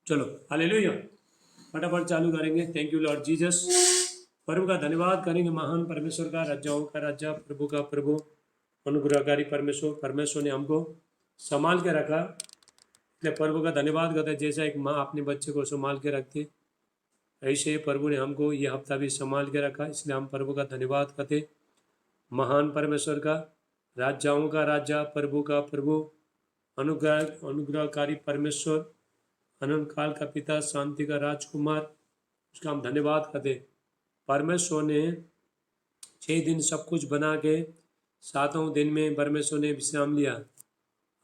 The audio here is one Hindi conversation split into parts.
चलो हालेलुया, फटाफट चालू करेंगे। Thank you Lord Jesus. प्रभु का धन्यवाद करेंगे, महान परमेश्वर का, राजाओं का राजा, प्रभु का प्रभु, अनुग्रहकारी परमेश्वर। परमेश्वर ने हमको संभाल के रखा, इसलिए प्रभु का धन्यवाद करते हैं। जैसा एक माँ अपने बच्चे को संभाल के रखती, ऐसे प्रभु ने हमको ये हफ्ता भी संभाल के रखा, इसलिए हम प्रभु का धन्यवाद करते। महान परमेश्वर का, राजाओं का राजा, प्रभु का प्रभु, अनुग्रहकारी परमेश्वर, अनंत काल का पिता, शांति का राजकुमार, उसका हम धन्यवाद करते। परमेश्वर ने 6 दिन सब कुछ बना के 7वें दिन में परमेश्वर ने विश्राम लिया।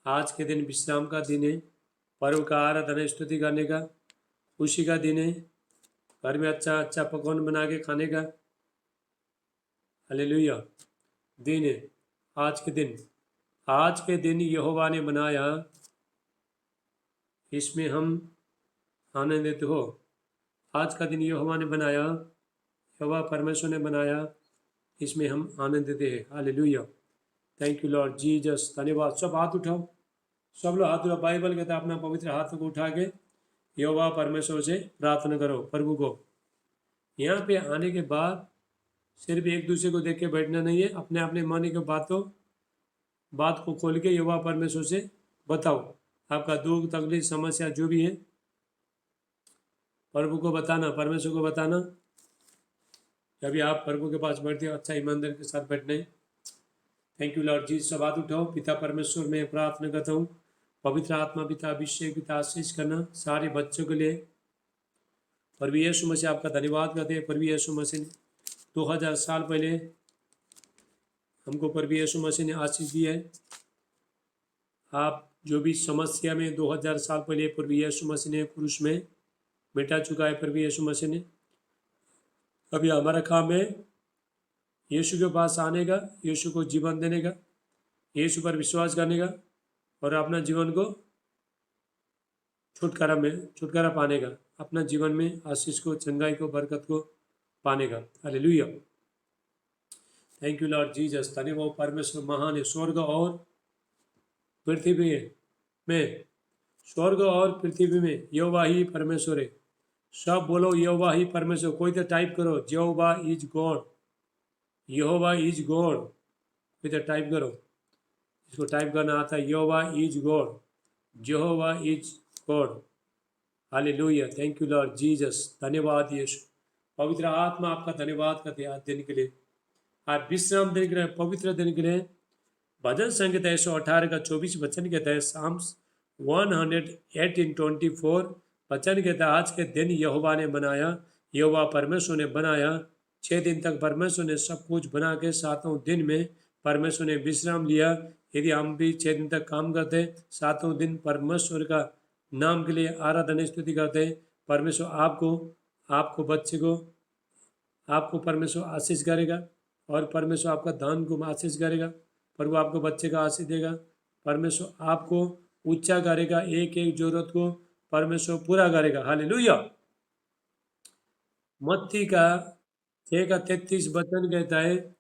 आज के दिन विश्राम का दिन है, पर्व का आराधना स्तुति करने का, खुशी का दिन है, घर में अच्छा अच्छा पकवान बना के खाने का हालेलुया दिन है। आज के दिन यहोवा ने बनाया, इसमें हम आनंदित हो। आज का दिन यहोवा ने बनाया, यहोवा परमेश्वर ने बनाया, इसमें हम आनंदित हैं। Hallelujah, thank you Lord Jesus, धन्यवाद। सब हाथ उठाओ, सब लोग हाथ उठाओ। बाइबल कहता है अपना पवित्र हाथ को उठा के यहोवा परमेश्वर से प्रार्थना करो प्रभु को। यहाँ पे आने के बाद सिर्फ एक दूसरे को देख के बैठना नहीं है, अपने अपने मन की बात को खोल के यहोवा परमेश्वर से बताओ। आपका दुख तकलीफ समस्या जो भी है प्रभु को बताना, परमेश्वर को बताना। जब आप प्रभु के पास बैठते हो, अच्छा ईमानदारी के साथ बैठना है। थैंक यू लॉर्ड जी। सब हाथ उठाओ। पिता परमेश्वर में प्रार्थना करता हूँ, पवित्र आत्मा पिता अभिषेक पिता आशीष करना सारे बच्चों के लिए। प्रभु यीशु मसीह आपका धन्यवाद करते हैं। प्रभु यीशु मसीह 2000 साल पहले हमको प्रभु यीशु मसीह ने आशीष दी है। आप जो भी समस्या में 2000 साल पहले प्रभु यीशु मसीह ने क्रूस में मिटा चुका है, प्रभु यीशु मसीह ने। अभी हमारा काम है यीशु के पास आने का, यीशु को जीवन देने का, यीशु पर विश्वास करने का और अपना जीवन को छुटकारा पाने का, अपना जीवन में आशीष को, चंगाई को, बरकत को पाने का। Hallelujah, thank you Lord Jesus. धन्यवाद परमेश्वर महान है। स्वर्ग और पृथ्वी में यहोवा ही परमेश्वर है। सब बोलो यहोवा ही परमेश्वर। कोई तो टाइप करो यहोवा इज गॉड, यहोवा इज गॉड। कोई तो टाइप करो, इसको टाइप करना आता है, यहोवा इज गॉड, यहोवा is God. Hallelujah, thank you Lord Jesus. धन्यवाद यीशु। पवित्र आत्मा आपका धन्यवाद करते हैं आज दिन के लिए, आज विश्राम दिन के लिए, पवित्र दिन के लिए। भजन संहिता 118 का 24 वचन कहता है, साम्स 118:24 वचन कहता है, आज के दिन यहोवा ने बनाया, यहोवा परमेश्वर ने बनाया। 6 दिन तक परमेश्वर ने सब कुछ बना के 7वें दिन में परमेश्वर ने विश्राम लिया। यदि हम भी 6 दिन तक काम करते, 7वें दिन परमेश्वर का नाम के लिए आराधना स्तुति करते, परमेश्वर आपको बच्चे को आपको परमेश्वर आशीष करेगा और परमेश्वर आपका दान को आशीष करेगा। प्रभु आपको बच्चे का आशीष देगा। परमेश्वर आपको ऊंचा करेगा, एक एक जरूरत को परमेश्वर पूरा करेगा। हालेलुया। मत्ती का 6:33 वचन कहता है,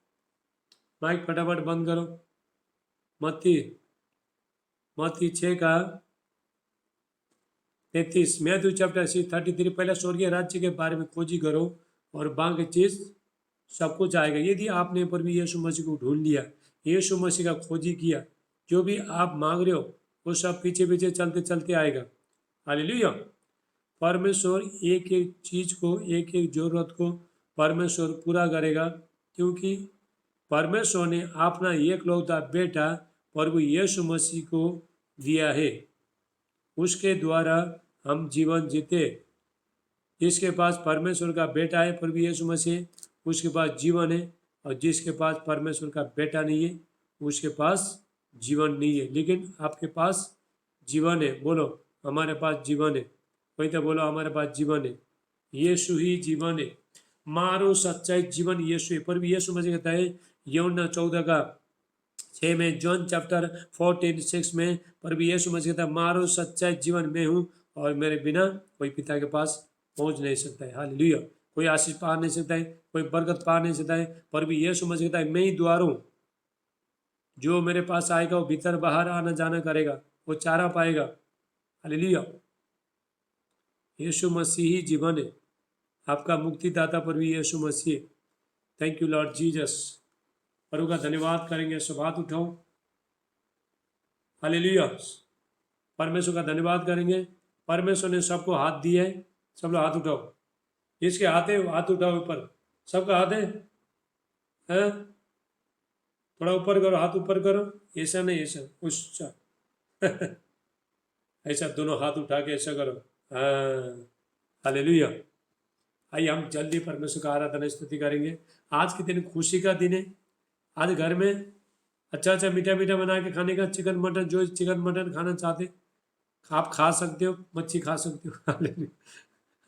माइक फटाफट बंद करो। मत्ती 6:33, मैथ्यू चैप्टर 33। पहले स्वर्गीय राज्य के बारे में खोजी करो और बाकी चीज सब कुछ आएगा। यदि आपने प्रभु यीशु मसीह को ढूंढ लिया, यीशु मसीह का खोजी किया, जो भी आप मांग रहे हो वो सब पीछे पीछे चलते चलते आएगा। हालेलुया। परमेश्वर एक एक चीज को, एक एक जरूरत को परमेश्वर पूरा करेगा, क्योंकि परमेश्वर ने अपना एकलौता बेटा प्रभु यीशु मसीह को दिया है। उसके द्वारा हम जीवन जीते। जिसके पास परमेश्वर का बेटा है प्रभु यीशु मसीह, उसके पास जीवन है, और जिसके पास परमेश्वर का बेटा नहीं है उसके पास जीवन नहीं है। लेकिन आपके पास जीवन है। बोलो हमारे पास जीवन है। कोई तो बोलो हमारे पास जीवन है। यीशु ही जीवन है, मारो सच्चाई जीवन यीशु है। प्रभु यीशु मसीह कहता है यूहन्ना 14:6 में, जॉन चैप्टर 14:6 में प्रभु यीशु मसीह कहता है, मारो सच्चाई जीवन मैं हूँ और मेरे बिना कोई पिता के पास पहुँच नहीं सकता है। हालेलुया। कोई आशीष पा नहीं सकता है, कोई बरकत पा नहीं सकता है। प्रभु यीशु मसीह कहता है, मैं ही द्वार हूँ, जो मेरे पास आएगा वो भीतर बाहर आना जाना करेगा, वो चारा पाएगा। हालेलुया। यीशु मसीह ही जीवन है। आपका मुक्तिदाता प्रभु यीशु मसीह। Thank you Lord Jesus. प्रभु का धन्यवाद करेंगे। सब हाथ उठाओ। हालेलुया। परमेश्वर का धन्यवाद करेंगे। परमेश्वर ने सबको हाथ दिए है। सब लोग हाथ उठाओ। जिसके हाथ है हाथ उठाओ ऊपर। सबका हाथ है हैं? थोड़ा ऊपर करो, हाथ ऊपर करो। ऐसा नहीं, ऐसा उच्चा ऐसा दोनों हाथ उठा के ऐसा करो। हाँ, हालेलुया। आइए हम जल्दी परमेश्वर का आराधना स्तुति करेंगे। आज के दिन खुशी का दिन है। आज घर में अच्छा अच्छा मीठा मीठा बना के खाने का, चिकन मटन, जो चिकन मटन खाना चाहते आप खा सकते हो, मच्छी खा सकते हो। हालेलुया।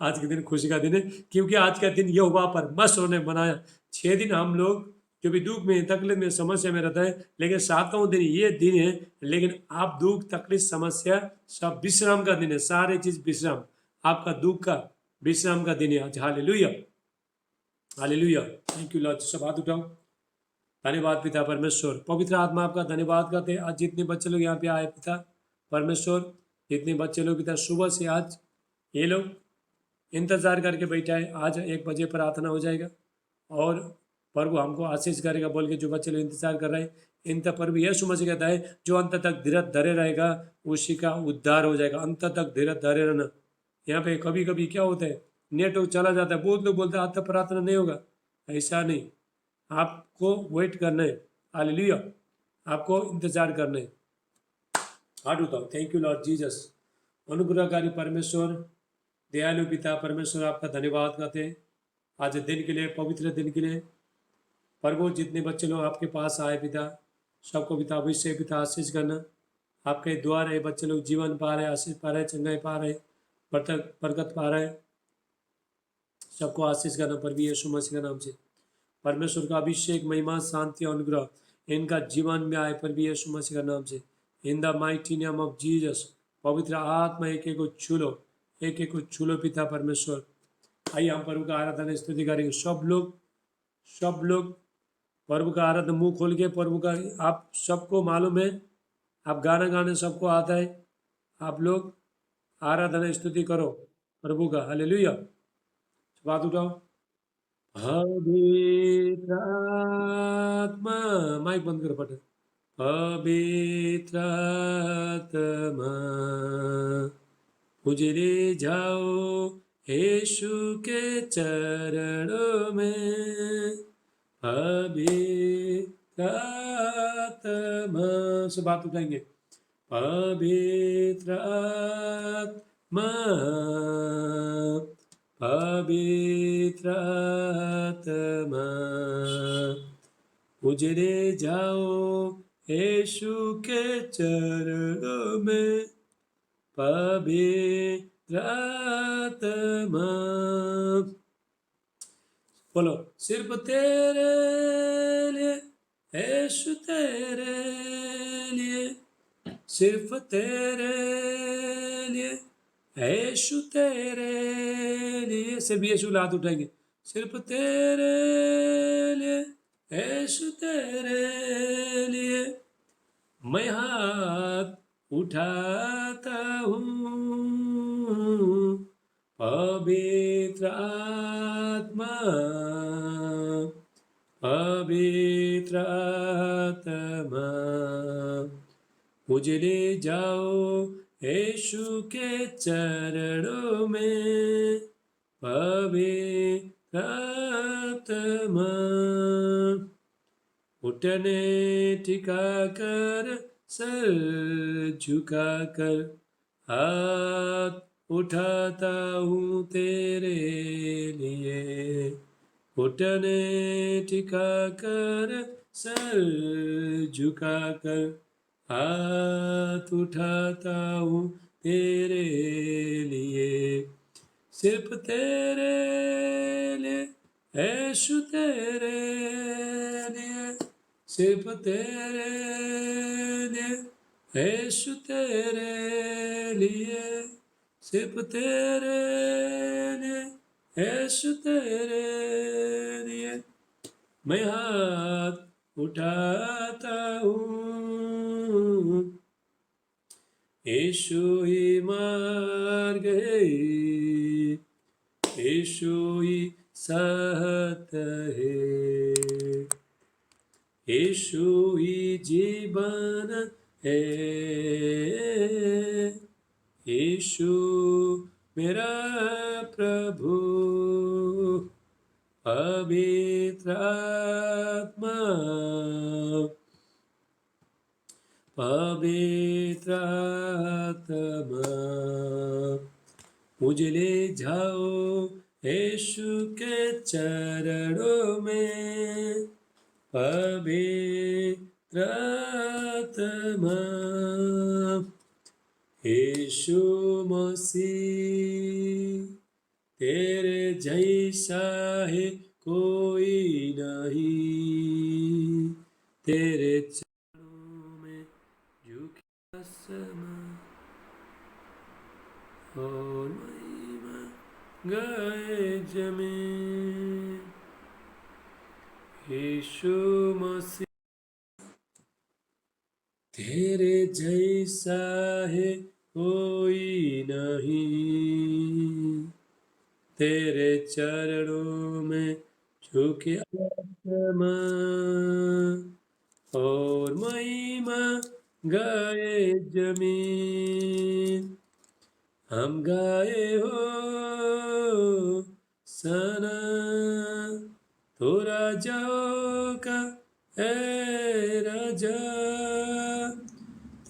आज के दिन खुशी का दिन है, क्योंकि आज का दिन यहोवा परमेश्वर ने बनाया। 6 दिन हम लोग जो भी दुख में, तकलीफ में, समस्या में रहता है, लेकिन 7वां दिन ये दिन है। लेकिन आप दुख, तकलीफ, समस्या सब विश्राम का दिन है। सारे चीज विश्राम, आपका दुख का विश्राम का दिन है आज। Hallelujah, hallelujah. Thank you Lord. सब हाथ उठाओ। धन्यवाद पिता परमेश्वर। पवित्र आत्मा आपका धन्यवाद करते हैं। आज जितने बच्चे लोग यहाँ पे आए पिता परमेश्वर, जितने बच्चे लोग पिता सुबह से आज ये लोग इंतजार करके बैठा है, आज 1 बजे प्रार्थना हो जाएगा और प्रभु हमको आशीष करेगा बोल के जो बच्चे लोग इंतजार कर रहे हैं, इन तक प्रभु यीशु मसीह कहता है जो अंत तक धीरज धरे रहेगा उसी का उद्धार हो जाएगा। अंत तक धीरज धरे रहना। यहाँ पे कभी कभी क्या होता है, नेटवर्क चला जाता है, बहुत लोग बोलते हैं आज तक प्रार्थना नहीं होगा। ऐसा नहीं, आपको वेट करना है। हालेलुया, आपको इंतजार करना है। हाथ उठाओ। Thank you Lord Jesus. अनुग्रहकारी परमेश्वर, दयालु पिता परमेश्वर, आपका धन्यवाद करते हैं आज दिन के लिए, पवित्र दिन के लिए। प्रभु जितने बच्चे लोग आपके पास आए पिता, सबको पिता अवश्य पिता आशीष करना। आपके द्वार है, बच्चे लोग जीवन पा रहे, आशीष पा रहे, चंगाई पा रहे, बरकत पा रहे, सबको आशीष करना प्रभु यीशु मसीह के नाम से। परमेश्वर का अभिषेक, महिमा, शांति और अनुग्रह इनका जीवन में आए प्रभु यीशु मसीह के नाम से। In the mighty name of Jesus. पवित्र आत्मा एक एक को छू लो, एक एक को छू लो पिता परमेश्वर। आइए हम प्रभु का आराधना स्तुति करेंगे। सब लोग प्रभु का आराधना मुंह खोल के प्रभु का, आप सबको मालूम है, आप गाना गाने सबको आता है, आप लोग आराधना स्तुति करो प्रभु का। हालेलुया। बात उठाओ। पवित्र आत्मा, माइक बंद करो पटे। पवित्र आत्मा उजले जाओ यीशु के चरणों में। पवित्र आत्मा, से बात उठाएंगे। पवित्र आत्मा, पवित्र आत्मा उजले जाओ यीशु के चरणों में। पवित्र आत्मा, बोलो। सिर्फ तेरे लिए यीशु, तेरे लिए, सिर्फ तेरे लिए यीशु, तेरे लिए। सिर्फ यीशु हाथ उठाएंगे। सिर्फ तेरे लिए यीशु, तेरे लिए मैं हाथ उठाता हूँ। पवित्र आत्मा, पवित्र आत्मा उजले जाओ यीशु के चरणों में। पवित्र आत्मा घुटने टिका कर, सर झुका कर, हाथ उठाता हूँ तेरे लिए। घुटने टिका कर, सर झुका कर, हाथ उठाता हूँ तेरे लिए। सिर्फ तेरे लिए यीशु, तेरे लिए, सिर्फ तेरे लिए यीशु, तेरे लिए, सिर्फ तेरे लिए यीशु, तेरे लिए मैं हाथ उठाता हूँ। यीशु ही मार्ग है, यीशु ही सत्य है, यीशु ही जीवन है, यीशु मेरा प्रभु, पवित्र आत्मा, पवित्र आत्मा, मुझे ले जाओ यीशु के चरणों में, पवित्र आत्मा, यीशु मसीह तेरे जैसा है कोई नहीं, तेरे चरणों में झुकी आसमां और महिमा गाए जमीन, यीशु मसीह तेरे जैसा है कोई नहीं, तेरे चरणों में झुके आसमां और महिमा गाए जमीन, हम गाए हो सना तो राजाओं का है राजा,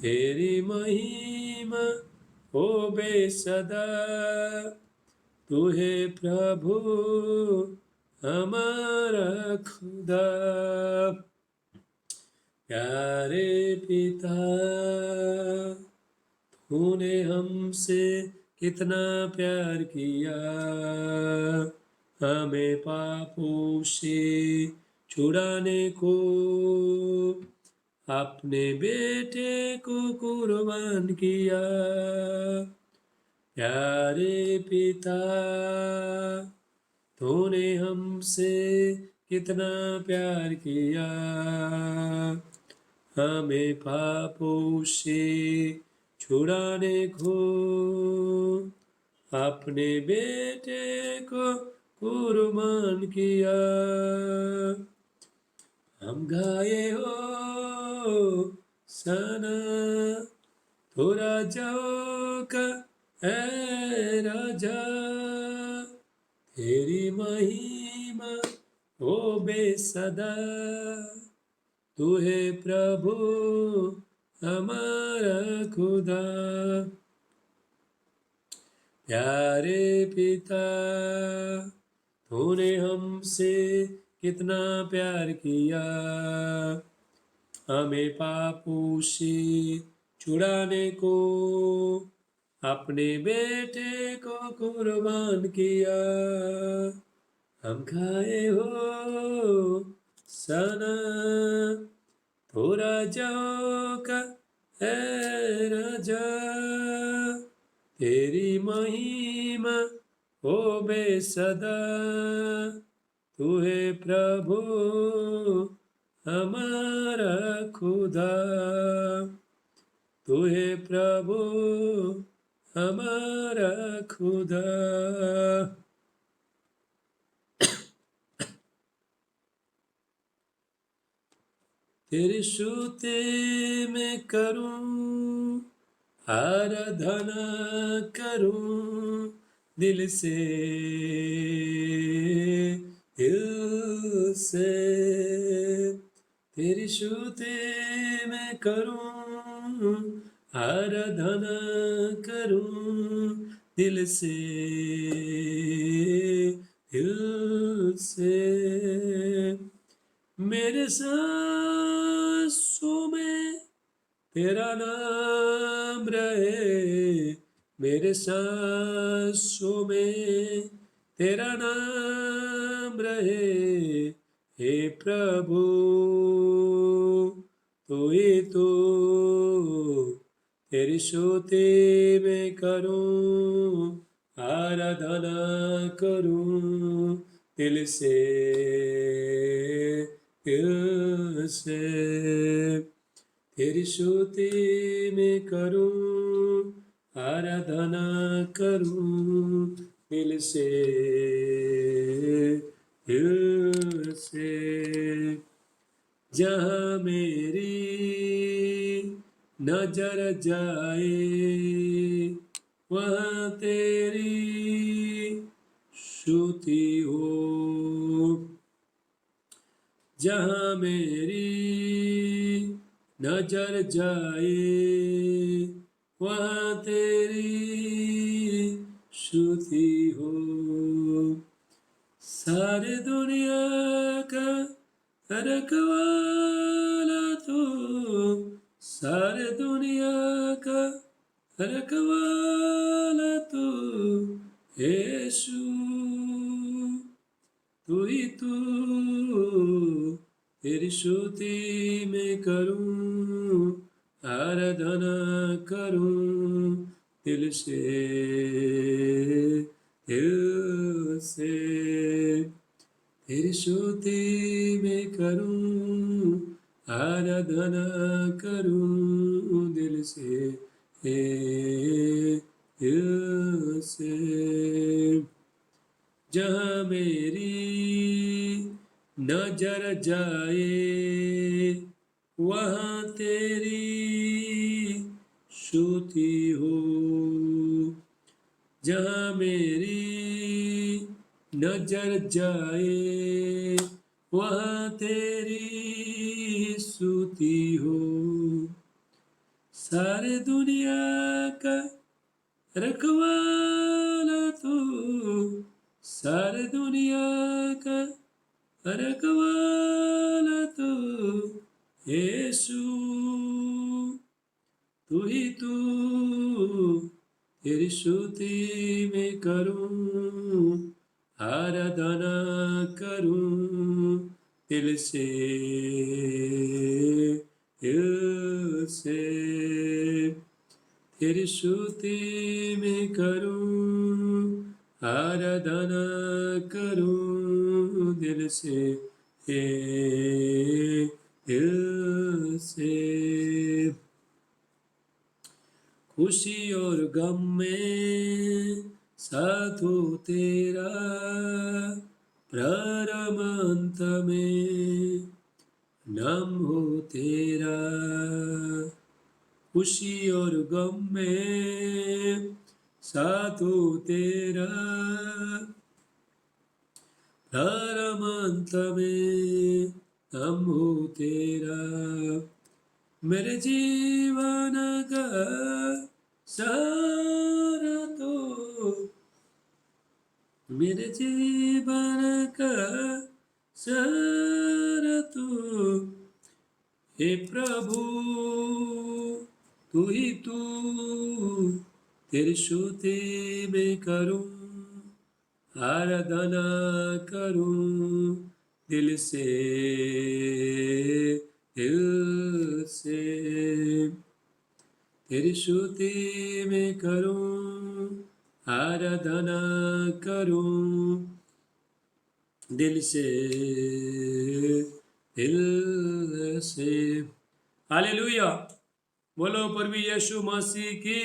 तेरी महिमा हो बेसदा, तू है प्रभु हमारा खुदा, प्यारे पिता तूने हमसे कितना प्यार किया, हमें पापों से छुड़ाने को अपने बेटे को कुर्बान किया, प्यारे पिता तूने हमसे कितना प्यार किया, हमें पापों से छुड़ाने को अपने बेटे को कुर्बान किया, हम गाए हो सना तो राजाओं का है राजा, तेरी महिमा हो बेसदा, तू है प्रभु हमारा खुदा, प्यारे पिता तूने हमसे कितना प्यार किया, हमें पापों से छुड़ाने को अपने बेटे को कुर्बान किया, हम खाए हो सना तो राजाओं का है राजा, तेरी महिमा हो बेसदा, तू है प्रभु हमारा खुदा, तू है प्रभु हमारा खुदा, तेरी स्तुति मैं करूं, आराधना करूं दिल से, दिल से तेरी स्तुति मैं करूं, आराधना करूं दिल से, दिल से, मेरे सांसों में तेरा नाम रहे, मेरे सांसों में तेरा नाम रहे, हे प्रभु तू ही तो, तेरी स्तुति मैं करूं, आराधना करूं दिल से, दिल से, तेरी स्तुति मैं करूं, आराधना करूं दिल से दिल से। जहाँ मेरी नजर जाए वहाँ तेरी स्तुति हो। जहाँ मेरी नजर जाए वहाँ तेरी स्तुति हो। सारे दुनिया का रखवाला तो, सारे दुनिया का रखवाला तो यीशु तू ही तू। तेरी स्तुति मैं करूं, आराधना करूं दिल से दिल से। तेरी स्तुति मैं करूं, आराधना करूं दिल से दिल से। जहाँ मेरी नजर जाए वहाँ तेरी स्तुति हो। जहाँ मेरी नजर जाए वहाँ तेरी स्तुति हो। सारे दुनिया का रखवाला तो, सारे दुनिया का रखवाला तो यीशु तू ही तू। तेरी स्तुति मैं करूं, आराधना करूं दिल से दिल से। तेरी स्तुति मैं करूं, आराधना करूं दिल से दिल से। खुशी और गम में साथ हो तेरा, प्रारंभ अंत में नाम हो तेरा। खुशी और गम में साथ हो तेरा, प्रारंभ अंत में नाम हो तेरा। मेरे जीवन का सारा तो, मेरे जीवन का सारा तो हे प्रभु तू ही तू। तेरी स्तुति मैं करूं, आराधना करूं दिल से दिल से। तेरी स्तुति मैं करूं, आराधना करूं दिल से दिल से। हालेलुया। बोलो प्रभु यीशु मसीह की,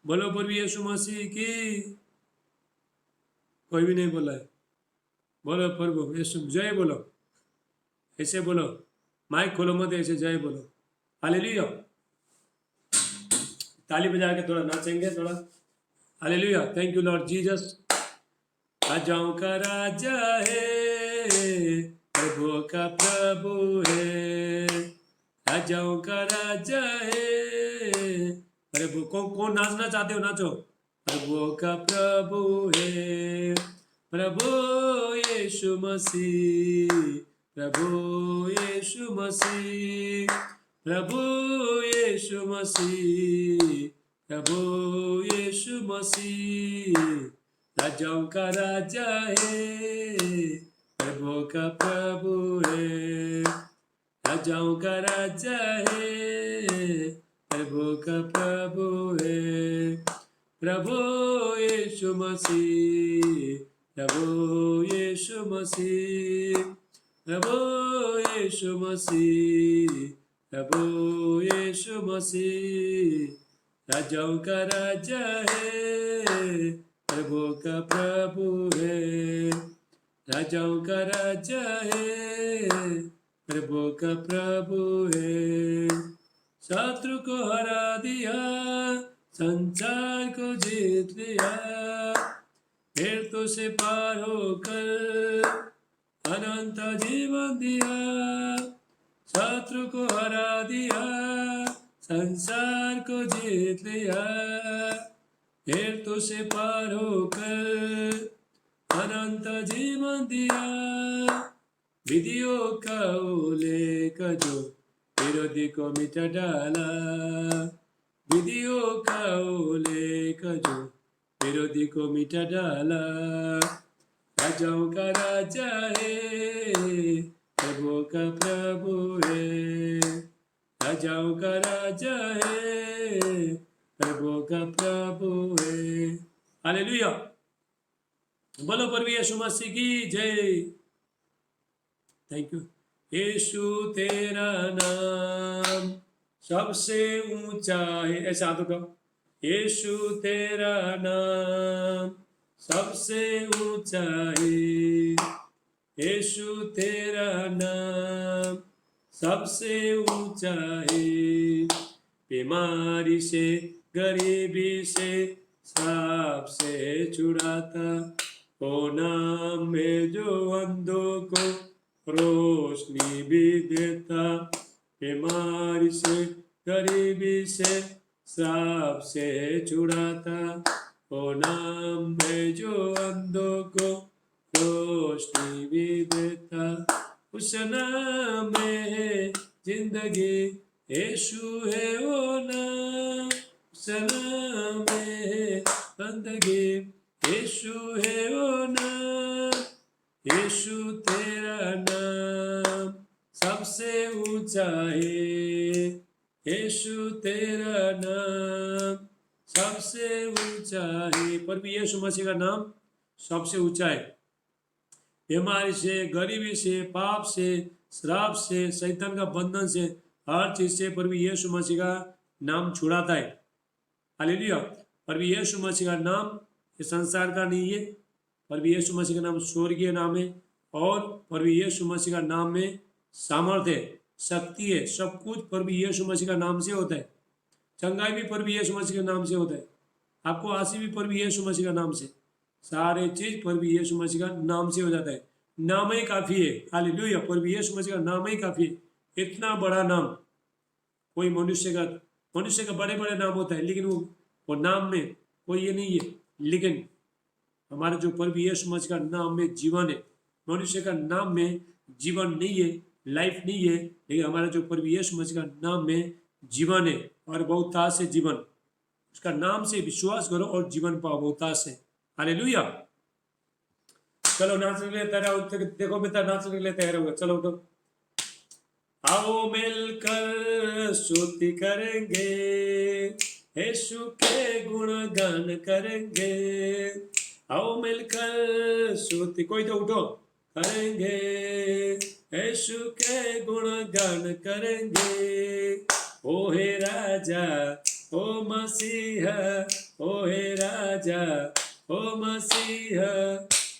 बोलो प्रभु यीशु मसीह की। कोई भी नहीं बोला है। बोलो प्रभु यीशु जय बोलो, ऐसे बोलो, माइक खोलो मत, ऐसे जय बोलो। हालेलुया। ताली बजा के थोड़ा नाचेंगे थोड़ा। Hallelujah. Thank you Lord Jesus. राजाओं का राजा है, प्रभुओं का प्रभु है। राजाओं का राजा है। प्रभु कौन नाचना चाहते हो नाचो। प्रभुओं का प्रभु है, प्रभु यीशु मसीह, प्रभु यीशु मसीह, प्रभु यीशु मसीह, प्रभु यीशु मसीह। राजाओं का राजा है, प्रभु का प्रभु है। राजाओं का राजा है, प्रभु का प्रभु है। प्रभु यीशु मसीह, प्रभु यीशु मसीह, प्रभु यीशु मसीह, प्रभु यीशु मसीह। राजाओं का राजा है, प्रभु का प्रभु है। राजाओं का राजा है, प्रभु का प्रभु है। शत्रु को हरा दिया, संसार को जीत लिया, फिर तो से पार होकर अनंत जीवन दिया। शत्रु को हरा दिया, संसार को जीत लिया, फिर तो से पार होकर अनंत जीवन दिया। विधियों का उल्लेख जो विरोधी को मिटा डाला, विधियों का उल्लेख जो विरोधी को मिटा डाला। राजाओं का राजा है, प्रभु का प्रभु है। राजाओं का राजा है, प्रभु का प्रभु है। हालेलुया। बोलो प्रभु यीशु मसीह की जय। Thank you. यीशु तेरा नाम सबसे ऊंचा है, ऐसा हाथों का। यीशु तेरा नाम सबसे ऊंचा है। यीशु तेरा नाम सबसे ऊंचा है। बीमारी से, गरीबी से, श्राप से छुड़ाता ओ नाम में जो अंधों को रोशनी भी देता। बीमारी से, गरीबी से, श्राप से छुड़ाता ओ नाम में जो अंधों को रोशनी भी देता। उस नाम में है जिंदगी, यीशु है वो नाम। उस नाम में है बंदगी, यीशु है वो नाम। यीशु तेरा नाम सबसे ऊंचा है। यीशु तेरा नाम सबसे ऊंचा है। पर भी यीशु मसीह का नाम सबसे ऊंचा है। बीमारी से, गरीबी से, पाप से, श्राप से, शैतान का बंधन से, हर चीज से प्रभु यीशु मसीह का नाम छुड़ाता है। हालेलुया। प्रभु यीशु मसीह का नाम ये संसार का नहीं है। प्रभु यीशु मसीह का नाम स्वर्गीय नाम है और प्रभु यीशु मसीह का नाम में सामर्थ्य है, शक्ति है। सब कुछ प्रभु यीशु मसीह का नाम से होता है। चंगाई भी प्रभु यीशु मसीह के नाम से होता है। आपको हासिल भी प्रभु यीशु मसीह का नाम से। सारे चीज प्रभु यीशु मसीह का नाम से हो जाता है। नाम ही काफी है। हालेलुया। प्रभु यीशु मसीह का नाम ही काफी है। इतना बड़ा नाम कोई मनुष्य का बड़े बड़े नाम होता है, लेकिन वो नाम में कोई ये नहीं है। लेकिन हमारे जो प्रभु यीशु मसीह का नाम में जीवन है। मनुष्य का नाम में जीवन नहीं है, लाइफ नहीं है, लेकिन हमारा जो प्रभु यीशु मसीह का नाम में जीवन है और बहुतायत से जीवन। उसका नाम से विश्वास करो और जीवन पाओ बहुतायत से। हालेलुया। चलो नाचने के लिए तैयार हो। देखो मैं नाचने के लिए तैयार होगा। चलो तो आओ मिलकर स्तुति करेंगे, यीशु के गुणगान करेंगे। आओ मिलकर स्तुति, कोई तो उठो, करेंगे, यीशु के गुणगान करेंगे। ओ हे राजा, ओ मसीहा, ओ हे राजा, ओ मसीहा,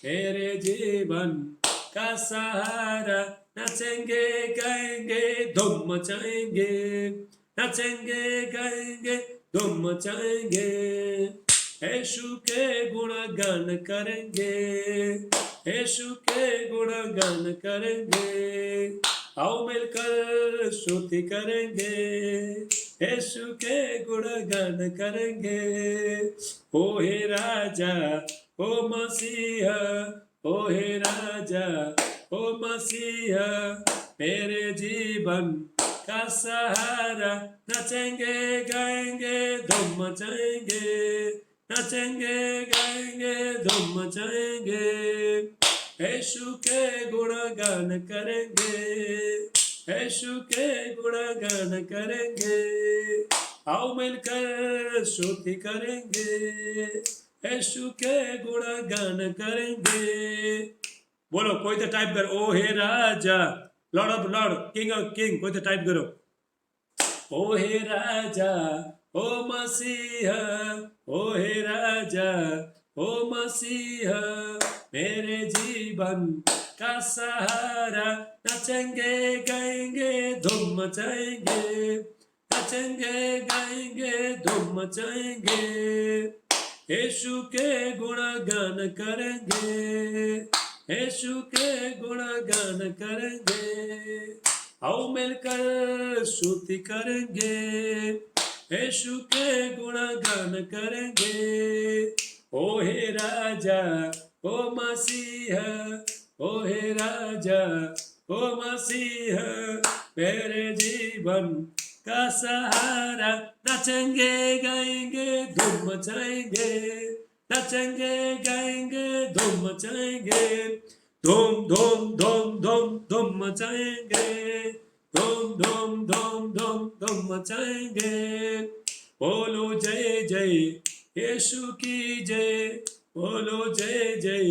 तेरे जीवन का सहारा। नाचेंगे गाएंगे धूम मचाएंगे, नाचेंगे गाएंगे धूम मचाएंगे। यीशु के गुणगान करेंगे, यीशु के गुणगान करेंगे। आओ मिलकर स्तुति करेंगे, यीशु के गुणगान करेंगे। ओ हे राजा, ओ मसीहा, ओ हे राजा, ओ मसीहा, मेरे जीवन का सहारा। नाचेंगे गाएंगे धूम मचाएंगे, नाचेंगे गाएंगे धूम मचाएंगे। यीशु के गुणगान करेंगे, यीशु के गुणगान करेंगे। आओ मिलकर स्तुति करेंगे, यीशु के गुणगान करेंगे। बोलो कोई तो टाइप करो। ओ हे राजा, Lord of Lord, king of king, कोई तो टाइप करो। ओ हे राजा, ओ मसीहा, ओ हे राजा, ओ मसीहा, मेरे जीवन का सहारा। नचेंगे गाएंगे धूम मचाएंगे, नचेंगे गाएंगे धूम मचाएंगे, यीशु के गुणगान करेंगे, यीशु के गुणगान करेंगे। आओ मिलकर स्तुति करेंगे, यीशु के गुणगान करेंगे। ओ हे राजा, ओ मसीहा, ओ हे राजा, ओ मसीहा, मेरे जीवन का सहारा। नचेंगे गाएंगे धूम मचाएंगे, नचेंगे गाएंगे धूम मचाएंगे, धूम धूम धूम धूम धूम मचाएंगे, धूम धूम धूम धूम धूम मचाएंगे। बोलो जय जय यीशु की जय, बोलो जय जय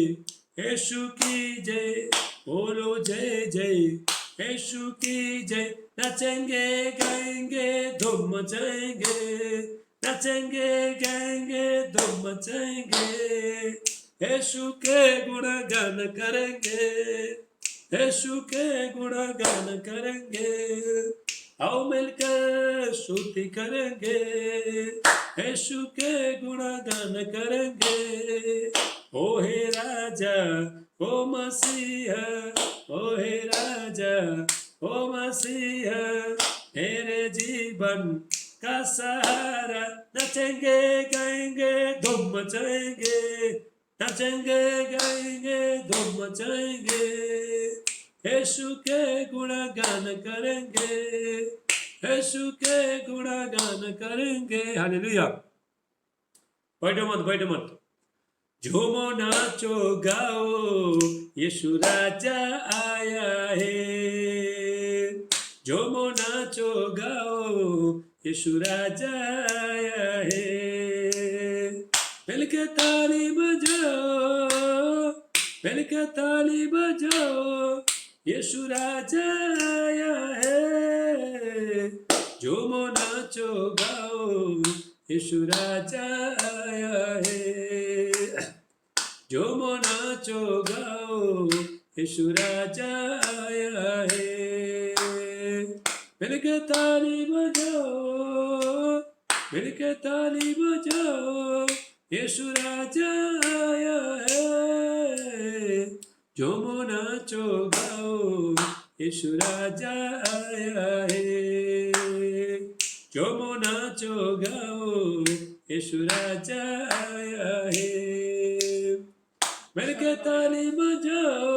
यीशु की जय, बोलो जय जय यीशु की जय। नचेंगे गाएंगे धूम मचाएंगे, नचेंगे गाएंगे धूम मचाएंगे, यीशु के गुणगान करेंगे, यीशु के गुणगान करेंगे। आओ मिलकर स्तुति करेंगे, यीशु के गुणगान करेंगे। ओ हे राजा, ओ मसीहा, ओ हे राजा, ओ मसीहा, मेरे जीवन का सहारा। नचेंगे गाएंगे धूम मचाएंगे, नचेंगे गाएंगे धूम मचाएंगे, यीशु के गुणगान करेंगे, यीशु के गुणगान करेंगे। हालेलुया। बैठो मत। झूमो नाचो गाओ, यीशु राजा आया है। झूमो नाचो गाओ, यीशु राजा आया है। मिलके ताली बजाओ, मिलके ताली बजाओ, यीशु राजा आया है। झूमो नाचो गाओ, यीशु राजा आया है। झूमो नाचो गाओ, यीशु राजा आया है। मिलके ताली बजाओ, मिलके ताली बजाओ, यीशु राजा आया है। झूमो नाचो गाओ, यीशु राजा आया है। झूमो नाचो गाओ, यीशु राजा आया है। मिलके ताली बजाओ,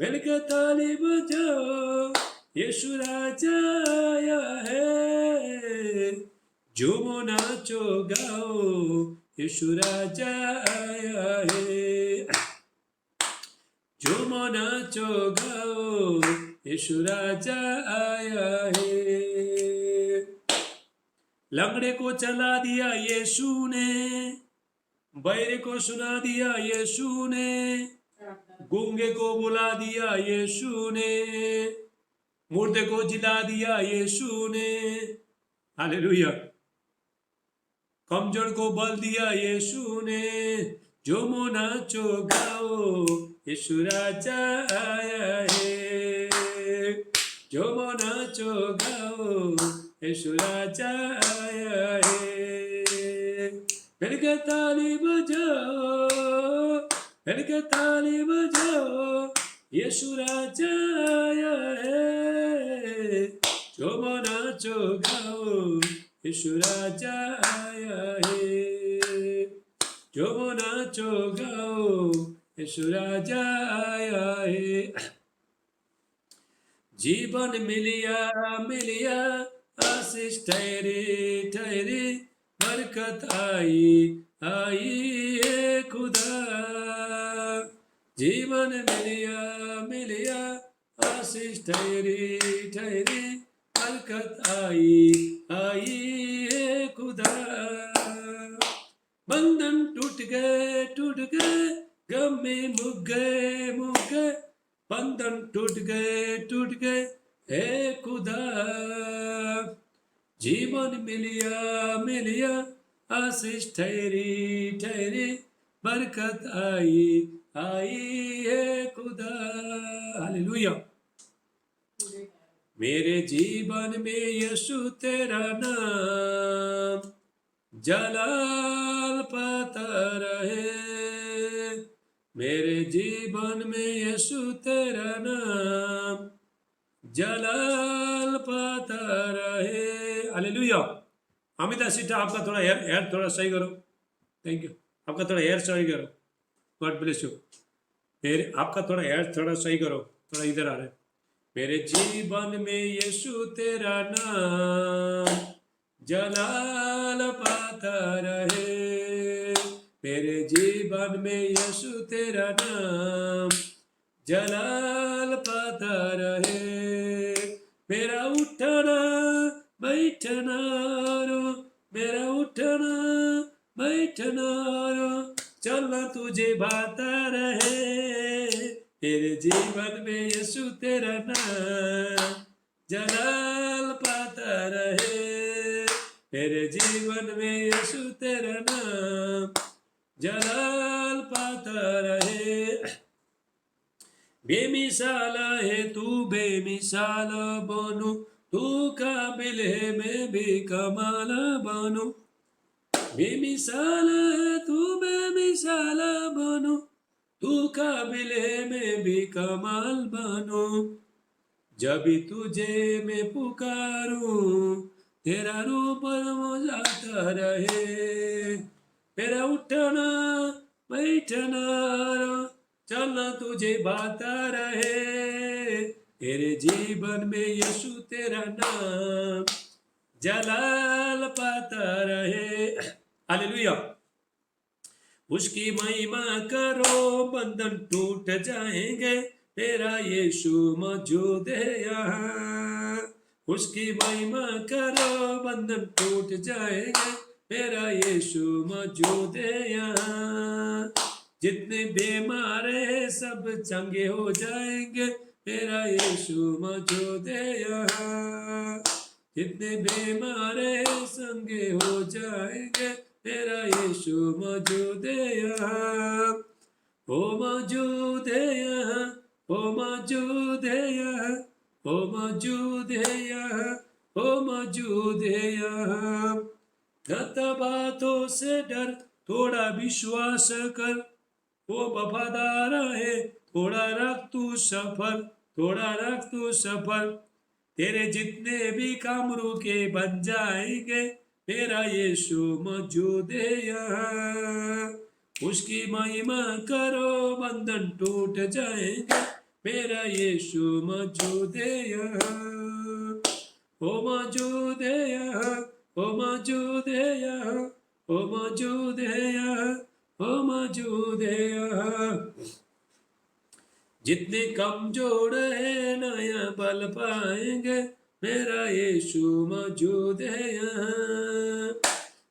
मिलके ताली बजाओ, यीशु राजा आया है। झूमो नाचो गाओ, यीशु राजा आया है। झूमो नाचो गाओ, यीशु राजा आया है। लंगड़े को चला दिया यीशु ने, बहरे को सुना दिया यीशु ने, गूंगे को बुला दिया यीशु ने, मुर्दे को जिला दिया यीशु ने। हालेलुया। कमजोर को बल दिया यीशु ने। झूमो नाचो गाओ, यीशु राजा आया है। झूमो नाचो गाओ, यीशु राजा आया है। मिलके ताली बजाओ, मिलके ताली बजाओ, यीशु राजा आया है। झूमो नाचो गाओ, यीशु राजा आया है। झूमो नाचो गाओ, यीशु राजा आया है। जीवन मिलिया मिलिया, आशीष ठहरे ठहरे, बरकत आई आई है खुदा। जीवन मिलिया मिलिया, आशीष ठहरे ठहरे, बरकत आई आई है खुदा। बंधन टूट गए गम में मुक गए, बंधन टूट गए हे खुदा। जीवन मिलिया मिलिया, आशीष ठहरी ठहरी, बरकत आई आई है खुदा। हालेलुया। मेरे जीवन में यीशु तेरा नाम जलाल पाता रहे। मेरे जीवन में यीशु तेरा नाम जलाल पाता रहे। हालेलुया। अमिता सीटा, आपका थोड़ा हेयर थोड़ा सही करो। Thank you. आपका थोड़ा हेयर सही करो। God bless you. मेरे आपका थोड़ा हेयर थोड़ा सही करो, थोड़ा इधर आ रहा है। मेरे जीवन में यीशु तेरा नाम जलाल पाता रहे। मेरे जीवन में यीशु तेरा नाम जलाल पाता रहे। मेरा उठना बैठना रो, मेरा उठना बैठना रो, चलना तुझे भाता रहे। मेरे जीवन में यीशु तेरा नाम जलाल पाता रहे। मेरे जीवन में यीशु तेरा नाम जलाल पाता रहे। बेमिसाल है तू, बेमिसाल बनूं, तू काबिल है मैं भी कमाल बनूं। बेमिसाल है तू, बेमिसाल बनूं, तू काबिल है मैं भी कमाल बनूं। जब भी तुझे मैं पुकारूं, तेरा रूप मुझाता रहे। मेरा उठना बैठना चलना तुझे भाता रहे। तेरे जीवन में यीशु तेरा नाम जलाल पाता रहे। हालेलुया। उसकी महिमा करो, बंधन टूट जाएंगे, तेरा यीशु मौजूद है यहाँ। उसकी महिमा करो, बंधन टूट जाएंगे, तेरा यीशु मौजूद है यहाँ। जितने बीमार है सब चंगे हो जाएंगे, तेरा यीशु मौजूद है यहाँ। जितने बीमार है संगे हो जाएंगे, तेरा यीशु मौजूद है यहाँ। ओ मौजूद है यहाँ, ओ मौजूद है यहाँ, ओ मौजूद है यहाँ, ओ मौजूद है यहाँ। न बातों से डर, थोड़ा विश्वास कर, वो वफादार है, थोड़ा रख तू सफर, थोड़ा रख तू सफर। तेरे जितने भी काम रुके बन जाएंगे, तेरा यीशु मौजूद है यहाँ। उसकी महिमा करो, बंधन टूट जाएंगे, मेरा यीशु मौजूद है यहाँ। ओ मौजूद है यहाँ, ओ मौजूद है यहाँ, ओ मौजूद है यहाँ, ओ मौजूद है यहाँ। जितने कमजोर है नया बल पाएंगे, मेरा यीशु मौजूद है यहाँ।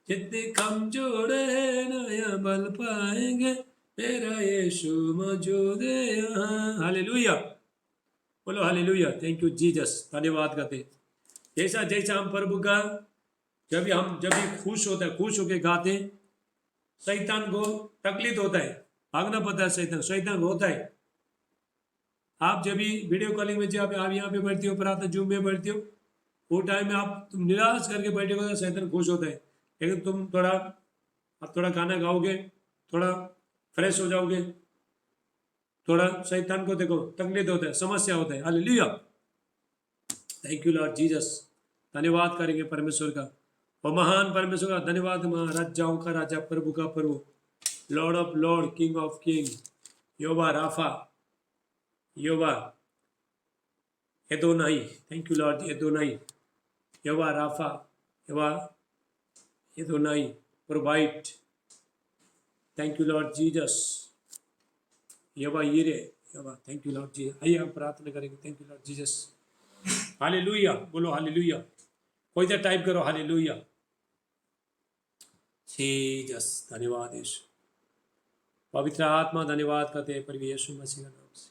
जितने कमजोर है नया बल पाएंगे, मेरा यीशु मौजूद है यहाँ। हालेलुया। बोलो हालेलुया। Thank you Jesus. धन्यवाद करते। जैसा जैसा हम प्रभु का जब भी खुश होता है, खुश होके गाते, शैतान को तकलीफ होता है, भागना पड़ता है, शैतान होता है। आप जब भी वीडियो कॉलिंग में जब आप यहाँ पे बैठते हो, प्रार्थना जूम में बैठते हो, वो टाइम में तुम निराश करके बैठे हो, शैतान खुश होता है। लेकिन तुम थोड़ा गाना गाओगे, थोड़ा फ्रेश हो जाओगे, थोड़ा शैतान को देखो तकलीफ होता है, समस्या होता है। Hallelujah. Thank you Lord Jesus. धन्यवाद करेंगे परमेश्वर का, और महान परमेश्वर का धन्यवाद। महाराजाओं का राजा, प्रभु का प्रभु, Lord of Lord, king of king, यहोवा राफा, यहोवा Adonai. Thank you Lord Adonai, यहोवा राफा, यहोवा Adonai, provide. Thank you Lord Jesus, यहोवा यीरे, यहोवा। Thank you Lord Jesus. आइए हम प्रार्थना करेंगे। Thank you Lord Jesus. Hallelujah. बोलो हालेलुया। कोई तो टाइप करो हालेलुया। जीसस। धन्यवाद यीशु। पवित्र आत्मा धन्यवाद करते हैं प्रभु यीशु मसीह के नाम से।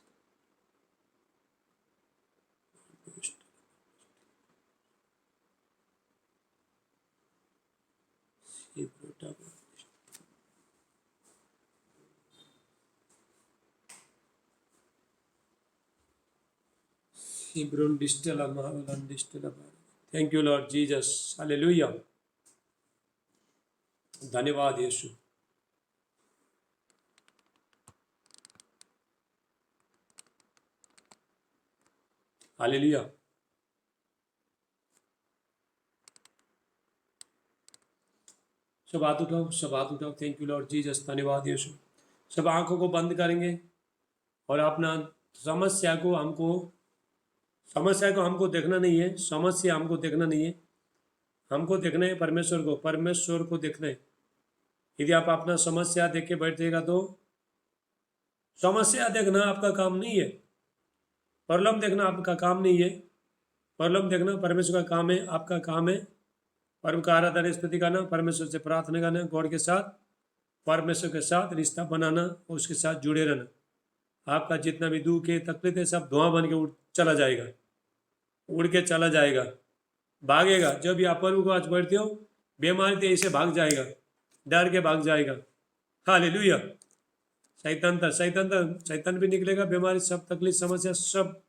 Thank you Lord Jesus, hallelujah, धन्यवाद यीशु। हालेलुया, सब हाथ उठाओ, सब हाथ उठाओ। थैंक यू लॉर्ड जीसस, धन्यवाद यीशु। सब आंखों को बंद करेंगे और अपना समस्या को हमको देखना नहीं है, समस्या हमको देखना नहीं है, हमको देखना है परमेश्वर को देखना है। यदि आप अपना समस्या देख के बैठेगा तो समस्या देखना आपका काम नहीं है, प्रॉब्लम देखना आपका काम नहीं है। प्रॉब्लम देखना परमेश्वर का काम है, आपका काम है परम का आराधना स्तुति करना, परमेश्वर से प्रार्थना करना, गॉड के साथ, परमेश्वर के साथ रिश्ता बनाना, उसके साथ जुड़े रहना। आपका जितना भी दुख है, तकलीफ है, सब धुआं बन के चला जाएगा, उड़ के चला जाएगा, भागेगा। जब भी आप प्रभु को आज बैठते हो, बीमारी तो ऐसे भाग जाएगा, डर के भाग जाएगा। हालेलुया, शैतान भी निकलेगा, बीमारी सब तकलीफ समस्या सब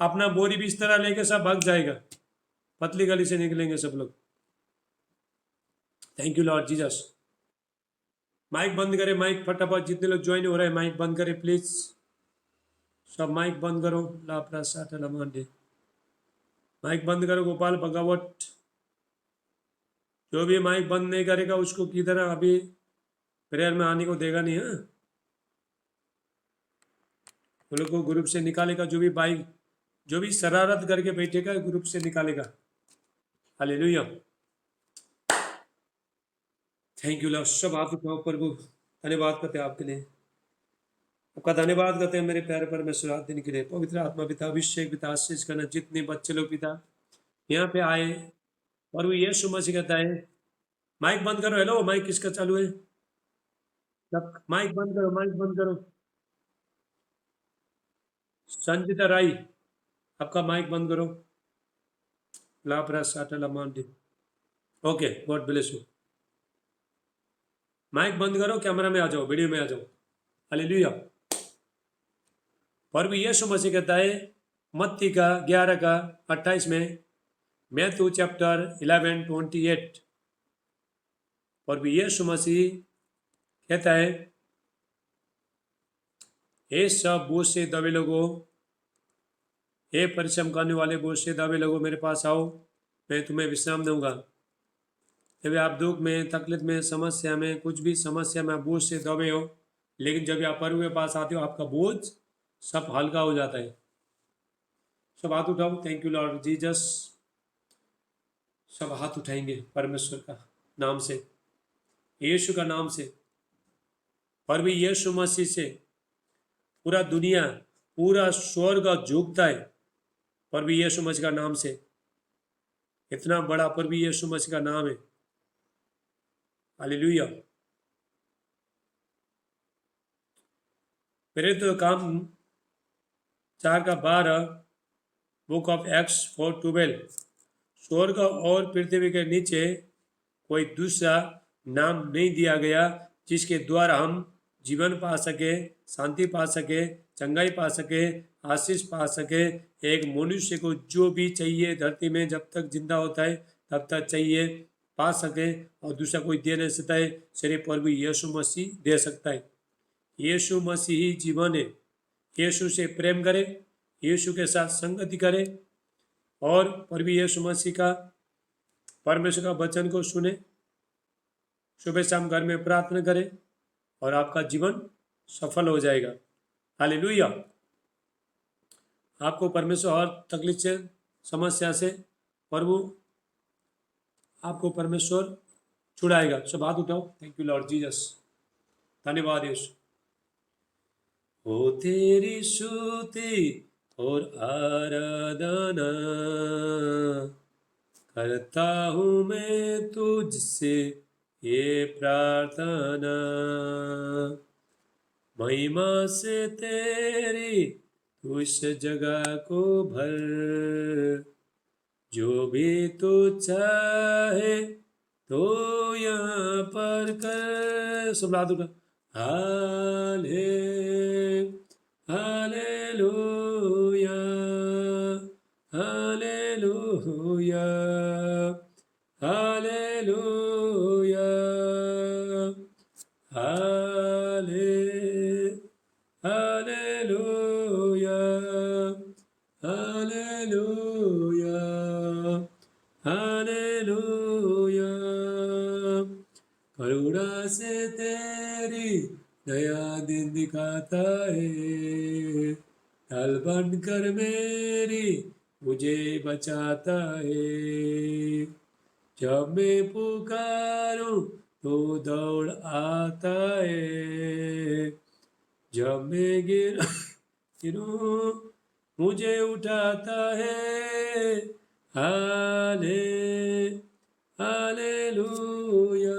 अपना बोरी बिस्तरा लेके सब भाग जाएगा, पतली गली से निकलेंगे सब लोग। Thank you Lord Jesus. Mic बंद करें, माइक फटाफट, जितने लोग ज्वाइन हो रहे हैं माइक बंद करें प्लीज, सब माइक बंद करो। लापरा साठा मांडे, माइक बंद करो। गोपाल भगावट, जो भी माइक बंद नहीं करेगा उसको किधर अभी प्रेयर में आने को देगा नहीं है, वो लोग को ग्रुप से निकालेगा। जो भी शरारत करके बैठेगा ग्रुप से निकालेगा। Hallelujah, thank you Lord. सब हाथ उठाओ, प्रभु धन्यवाद करते हैं आपके लिए, आपका धन्यवाद करते हैं मेरे प्यारे परमेश्वर रात दिन के लिए। पवित्र आत्मा पिता, अभिषेक पिता, आशीष करना जितने बच्चे लोग पिता यहाँ पे आए, और वो यीशु मसीह कहता है। माइक बंद करो। हेलो, माइक किसका चालू है? माइक बंद करो, माइक बंद करो। संजिता राय, आपका माइक बंद करो। लापरा साटला मांडे, okay, God bless you. Mike बंद करो, कैमरा में आ जाओ, वीडियो में आ जाओ। हालेलुया। प्रभु यीशु मसीह कहता है मत्ती का 11 का 28 में, मैथ्यू चैप्टर 11:28, प्रभु यीशु मसीह कहता है, हे सब बोझ से दबे लोगों, हे परिश्रम करने वाले बोझ से दबे लोगों, मेरे पास आओ, मैं तुम्हें विश्राम दूंगा। जब आप दुख में, तकलीफ में, समस्या में, कुछ भी समस्या में आप बोझ से दबे हो, लेकिन जब आप प्रभु के पास आते हो आपका बोझ सब हल्का हो जाता है। सब हाथ उठाओ। Thank you Lord Jesus. सब हाथ उठाएंगे परमेश्वर का नाम से, यीशु का नाम से। प्रभु यीशु मसीह से पूरा दुनिया, पूरा स्वर्ग झुकता है प्रभु यीशु मसीह का नाम से। इतना बड़ा प्रभु यीशु मसीह का नाम है। हालेलुया। प्रेरित तो काम 4:12, बुक ऑफ एक्स 4:12, स्वर्ग और पृथ्वी के नीचे कोई दूसरा नाम नहीं दिया गया जिसके द्वारा हम जीवन पा सके, शांति पा सके, चंगाई पा सके, आशीष पा सके। एक मनुष्य को जो भी चाहिए धरती में जब तक जिंदा होता है तब तक चाहिए, पा सके, और दूसरा कोई दे नहीं सकता है, सिर्फ प्रभु यीशु मसीह दे सकता है। यीशु मसीह ही जीवन है। यीशु से प्रेम करे, यीशु के साथ संगति करे, और प्रभु यीशु मसीह का, परमेश्वर का वचन को सुने, सुबह शाम घर में प्रार्थना करे, और आपका जीवन सफल हो जाएगा। हालेलुया। आपको परमेश्वर हर तकलीफ से, समस्या से प्रभु आपको परमेश्वर छुड़ाएगा। सब हाथ उठाओ। थैंक यू लॉर्ड जीसस, धन्यवाद यीशु। ओ तेरी स्तुति और आराधना करता हूँ मैं तुझसे ये प्रार्थना, महिमा से तेरी तू इस जगह को भर, जो भी तू चाहे तो यहाँ पर कर। सब ला दूंगा। हाले हालेलुया करुणा से तेरी नया दिन दिखाता है, ढाल बनकर मेरी मुझे बचाता है। जब मैं पुकारूं तो दौड़ आता है, जब मैं गिरूं मुझे उठाता है। हाले हालेलुया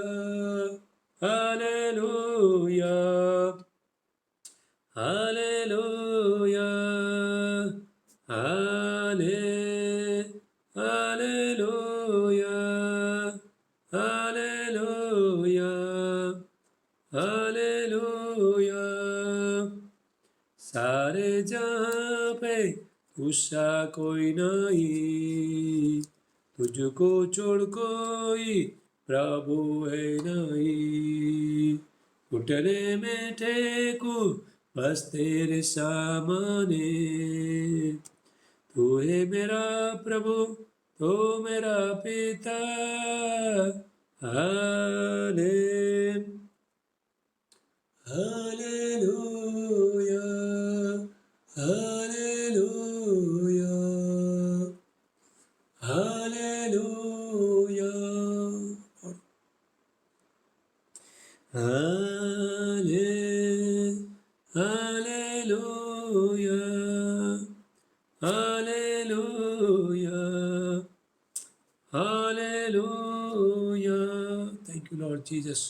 हालेलुया हालेलुया हाले हालेलुया हालेलुया हालेलुया। सारे जहाँ पे दूसरा कोई नहीं, तुझको छोड़ कोई प्रभु है नहीं। घुटने में टेकू बस तेरे सामने, तू है मेरा प्रभु तो मेरा पिता। हाले हालेलुया हालेलुया हालेलुया हाले hallelujah hallelujah hallelujah. Thank you Lord Jesus.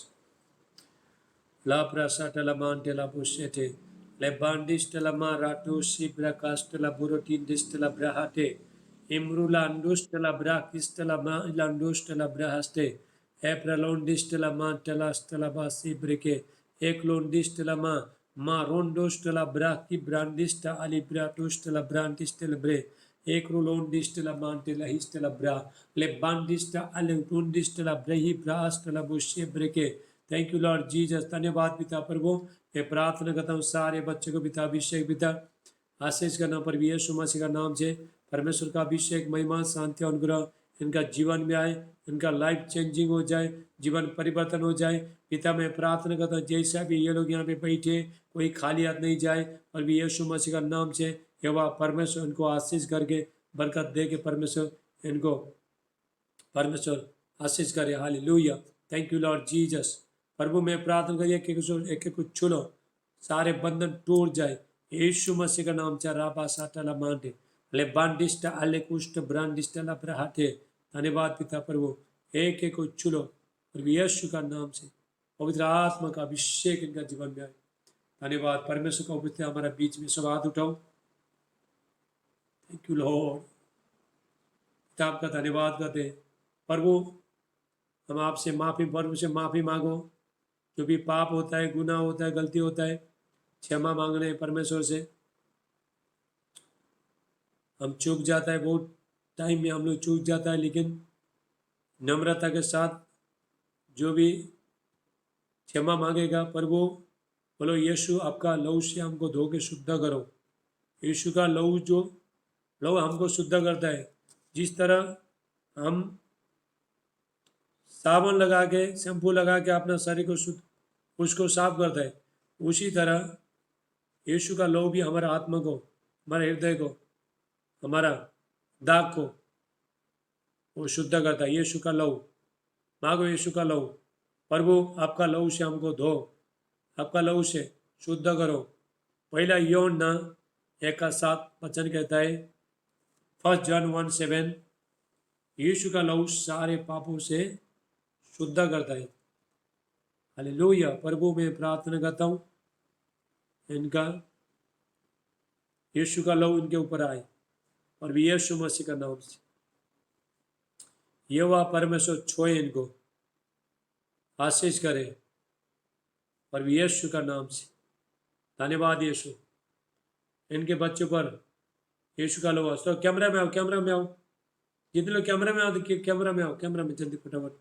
La prasata la mante la busete, le bandis de la maratus, ibracas de la burotindis de la brahate, imrulandus de la brachis de la mailandus de la brahaste, epralondis de la mantelas de la basi brique, eclondis de la marondos de la brachi brandis de alibratus de la brandis de la bre, ecrolondis de la mante la his de la bra, le bandis de alentundis de la brehi bras de la bushe brique। Thank you Lord Jesus. धन्यवाद पिता प्रभु। मैं प्रार्थना करता हूँ सारे बच्चों को पिता अभिषेक पिता आशीष करना पर भी यीशु मसीह का नाम से परमेश्वर का अभिषेक महिमा शांति और अनुग्रह इनका जीवन में आए, इनका लाइफ चेंजिंग हो जाए, जीवन परिवर्तन हो जाए। पिता मैं प्रार्थना करता हूँ जैसा भी ये लोग यहाँ पे बैठे कोई खाली हाथ नहीं जाए, और भी यीशु मसीह का नाम से यहोवा परमेश्वर इनको आशीष करके बरकत दे के परमेश्वर इनको परमेश्वर आशीष करे। Hallelujah. Thank you Lord Jesus. प्रभु मैं प्रार्थना करिए कि एक एक को छुलो, सारे बंधन टूट जाए यीशु मसीह का नाम से। राबा साटला मांडे ले बांडिस्ट अले कुष्ट ब्रांडिस्ट ला प्रहाते। धन्यवाद पिता प्रभु, एक एक को छुलो प्रभु यीशु का नाम से। पवित्र आत्मा का अभिषेक इनका जीवन में आए। धन्यवाद परमेश्वर का उपस्थित हमारा बीच में। सब हाथ उठाओ। Thank you Lord. पिता आपका धन्यवाद करते हैं प्रभु। हम आपसे माफी, प्रभु से माफी मांगो। जो भी पाप होता है, गुनाह होता है, गलती होता है, क्षमा मांगने परमेश्वर से। हम चूक जाता है, बहुत टाइम में हम लोग चूक जाता है, लेकिन नम्रता के साथ जो भी क्षमा मांगेगा प्रभु, बोलो यीशु आपका लहू से हमको धो के शुद्ध करो। यीशु का लहू जो लहू हमको शुद्ध करता है, जिस तरह हम साबुन लगा के, शैम्पू लगा के अपना शरीर को शुद्ध उसको साफ करता है, उसी तरह यीशु का लहू भी हमारा आत्मा को, हमारे हृदय को, हमारा दाग को वो शुद्ध करता है। यीशु का लहू मांगो, यीशु का लहू। प्रभु आपका लहू से हमको धो, आपका लहू से शुद्ध करो। पहला यूहन्ना 1:7 वचन कहता है, 1 जॉन 1:7, यीशु का लहू सारे पापों से शुद्ध करता है। हालेलुया। प्रभु मैं प्रार्थना करता हूँ इनका यीशु का लहू इनके ऊपर आए, और भी यीशु मसीह का नाम से यहोवा परमेश्वर छोए इनको, आशीष करे, और भी यीशु का नाम से। धन्यवाद यीशु। इनके बच्चों पर यीशु का लहू। तो कैमरा में आओ, कैमरा में आओ, जितने लोग कैमरा में आओ, कैमरा में आओ, कैमरा में जल्दी फटाफट।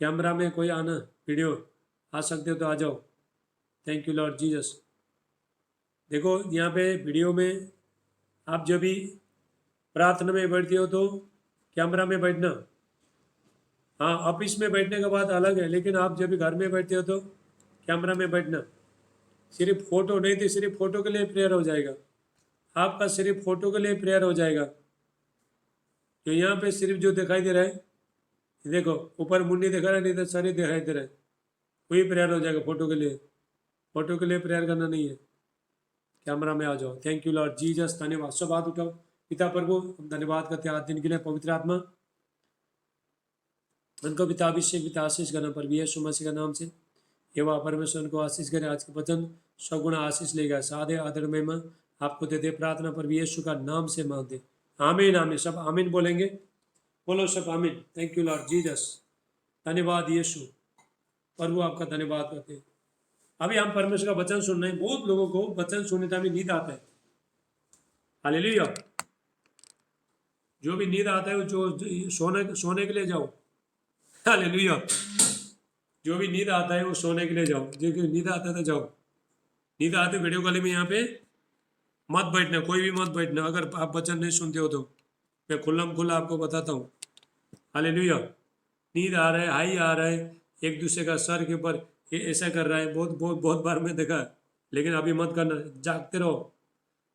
कैमरा में कोई आना, वीडियो आ सकते हो तो आ जाओ। Thank you Lord Jesus. देखो यहाँ पे वीडियो में आप जो भी प्रार्थना में बैठते हो तो कैमरा में बैठना, हाँ, ऑफिस में बैठने का बात अलग है, लेकिन आप जब भी घर में बैठते हो तो कैमरा में बैठना, सिर्फ फोटो नहीं थी, सिर्फ फोटो के लिए प्रेयर हो जाएगा आपका, सिर्फ फोटो के लिए प्रेयर हो जाएगा। तो यहाँ पे सिर्फ जो दिखाई दे रहा है, देखो ऊपर मुंडी दिखा रहा है, नहीं तो शरीर दिखाई दे रहा है, वही प्रेयर हो जाएगा फोटो के लिए। फोटो के लिए प्रेयर करना नहीं है, कैमरा में आ जाओ। थैंक यू लॉर्ड जीसस, धन्यवाद। सब हाथ उठाओ। पिता प्रभु, हम धन्यवाद करते हैं आज दिन के लिए। पवित्र आत्मा, उनको पिता अभिषेक, पिता आशीष करना पर भी यीशु मसीह का नाम से एवं परमेश्वर उनको आशीष करे। आज के वचन सगुणा आशीष लेगा, सादे आदर महिमा आपको दे दे। प्रार्थना पर भी यीशु का नाम से मांगते, आमीन आमीन। सब आमीन बोलेंगे, बोलो सब आमीन। थैंक यू लॉर्ड जीसस, धन्यवाद यीशु। प्रभु आपका धन्यवाद करते हैं। अभी हम परमेश्वर का वचन सुन रहे हैं। बहुत लोगों को वचन सुनने का भी नींद आता है, हालेलुया। जो भी नींद आता है वो जो सोने के लिए जाओ, हालेलुया। जो भी नींद आता है वो सोने के लिए जाओ, जो नींद आता है तो जाओ। नींद आते वीडियो कॉल में यहाँ पे मत बैठना, कोई भी मत बैठना अगर आप वचन नहीं सुनते हो तो। मैं खुल्लम खुल्ला आपको बताता हूँ, हालेलुया। नींद आ रहा है, हाई आ रहा है, एक दूसरे का सर के ऊपर ये ऐसा कर रहा है, बहुत बहुत बहुत बार मैं देखा। लेकिन अभी मत करना, जागते रहो,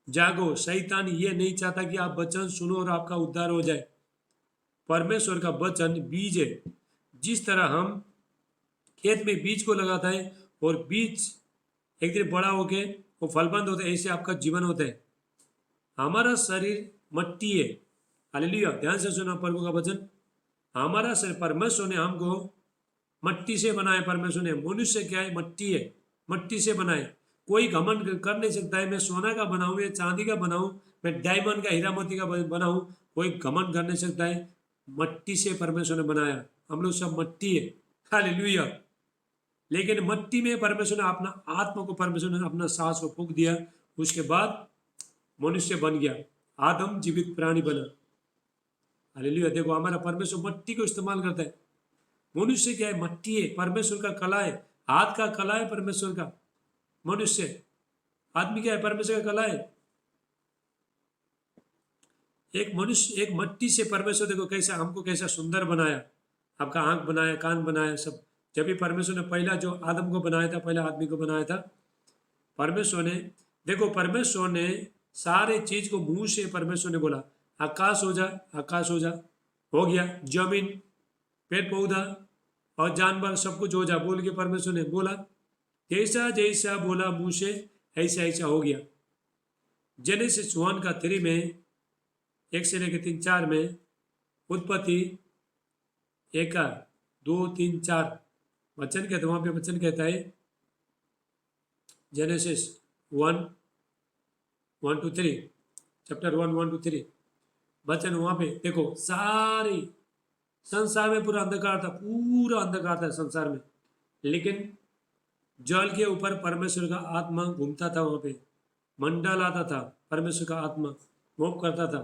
जागो। शैतान ये नहीं चाहता कि आप वचन सुनो और आपका उद्धार हो जाए। परमेश्वर का वचन बीज है। जिस तरह हम खेत में बीज को लगाता है और बीज एक दिन बड़ा होके वो फलबंद होता है, ऐसे आपका जीवन होता है। हमारा शरीर मट्टी है, हालेलुया। ध्यान से सुना प्रभु का वचन। हमारा शरीर, परमेश्वर ने हमको मट्टी से बनाया। परमेश्वर ने, मनुष्य क्या है, मट्टी है, मट्टी से बनाए। कोई घमंड कर नहीं सकता है मैं सोना का बनाऊं या चांदी का बनाऊं, मैं डायमंड का, हीरा मोती का बनाऊं, कोई घमंड कर नहीं सकता है। मट्टी से परमेश्वर ने बनाया, हम लोग सब मट्टी है, हालेलुया। लेकिन मट्टी में परमेश्वर ने अपना आत्मा को, परमेश्वर ने अपना सांस को फूंक दिया, उसके बाद मनुष्य बन गया, आदम जीवित प्राणी बना, हालेलुया। देखो हमारा परमेश्वर मट्टी को इस्तेमाल करता है। मनुष्य क्या है, मट्टी है, परमेश्वर का कला है, हाथ का कला है परमेश्वर का। मनुष्य, आदमी क्या है, परमेश्वर का कला है। एक मनुष्य, एक मट्टी से परमेश्वर, देखो कैसा हमको, कैसा सुंदर बनाया, आपका आंख बनाया, कान बनाया, सब। जब भी परमेश्वर ने पहला जो आदम को बनाया था, पहला आदमी को बनाया था परमेश्वर ने, देखो परमेश्वर ने सारे चीज को मुंह से परमेश्वर ने बोला आकाश हो जा, आकाश हो जा, हो गया। जमीन, पेड़ पौधा और जानवर सब कुछ हो जा, बोल के परमेश्वर ने बोला। जैसा जैसा बोला मुंह से, ऐसा ऐसा हो गया। जेनेसिस 1 का 3 में, 1 से लेकर 3, 4 में, उत्पत्ति 1 का 2, 3, 4 वचन कहता है, वहां पे वचन कहता है जेनेसिस 1, 1 to 3, चैप्टर 1, 1 to 3 वचन। वहां पे देखो सारी संसार में पूरा अंधकार था, पूरा अंधकार था संसार में, लेकिन जल के ऊपर परमेश्वर का आत्मा घूमता था, वहां पे मंडल आता था, परमेश्वर का आत्मा मूव करता था,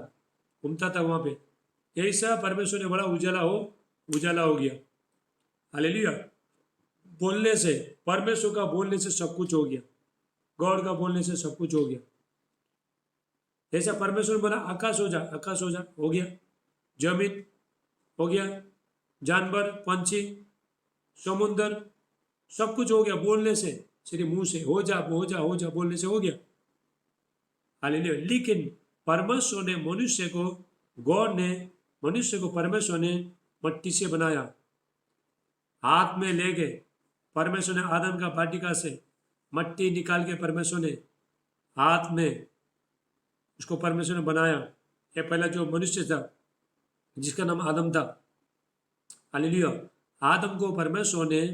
घूमता था वहां पे। ऐसा परमेश्वर ने बड़ा उजाला हो, उजाला हो गया, हालेलुया। बोलने से, परमेश्वर का बोलने से सब कुछ हो गया, गॉड का बोलने से सब कुछ हो गया। जैसा परमेश्वर बोला आकाश हो जा, आकाश हो जा, हो गया। जमीन हो गया, जानवर, पंछी, समुंदर, सब कुछ हो गया बोलने से, सिर्फ मुंह से, हो जा हो जा हो जा बोलने से हो गया, हालेलुया। लेकिन परमेश्वर ने मनुष्य को, गॉड ने मनुष्य को, परमेश्वर ने मट्टी से बनाया, हाथ में ले गए। परमेश्वर ने आदम का वाटिका से मट्टी निकाल के परमेश्वर ने हाथ में उसको परमेश्वर ने बनाया। ये पहला जो मनुष्य था जिसका नाम आदम था, हालेलुया। आदम को परमेश्वर ने,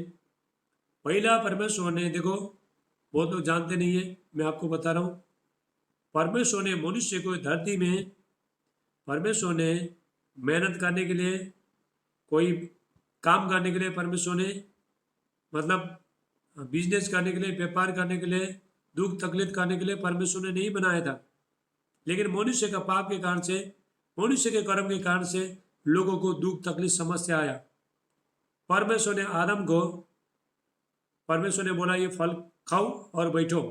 पहला परमेश्वर ने, देखो बहुत लोग जानते नहीं है, मैं आपको बता रहा हूँ। परमेश्वर ने मनुष्य को धरती में, परमेश्वर ने मेहनत करने के लिए, कोई काम करने के लिए, परमेश्वर ने मतलब बिजनेस करने के लिए, व्यापार करने के लिए, दुख तकलीफ करने के लिए परमेश्वर ने नहीं बनाया था। लेकिन मनुष्य का पाप के कारण से, मनुष्य के कर्म के कारण से लोगों को दुख तकलीफ समस्या आया। परमेश्वर ने आदम को, परमेश्वर ने बोला ये फल खाओ और बैठो,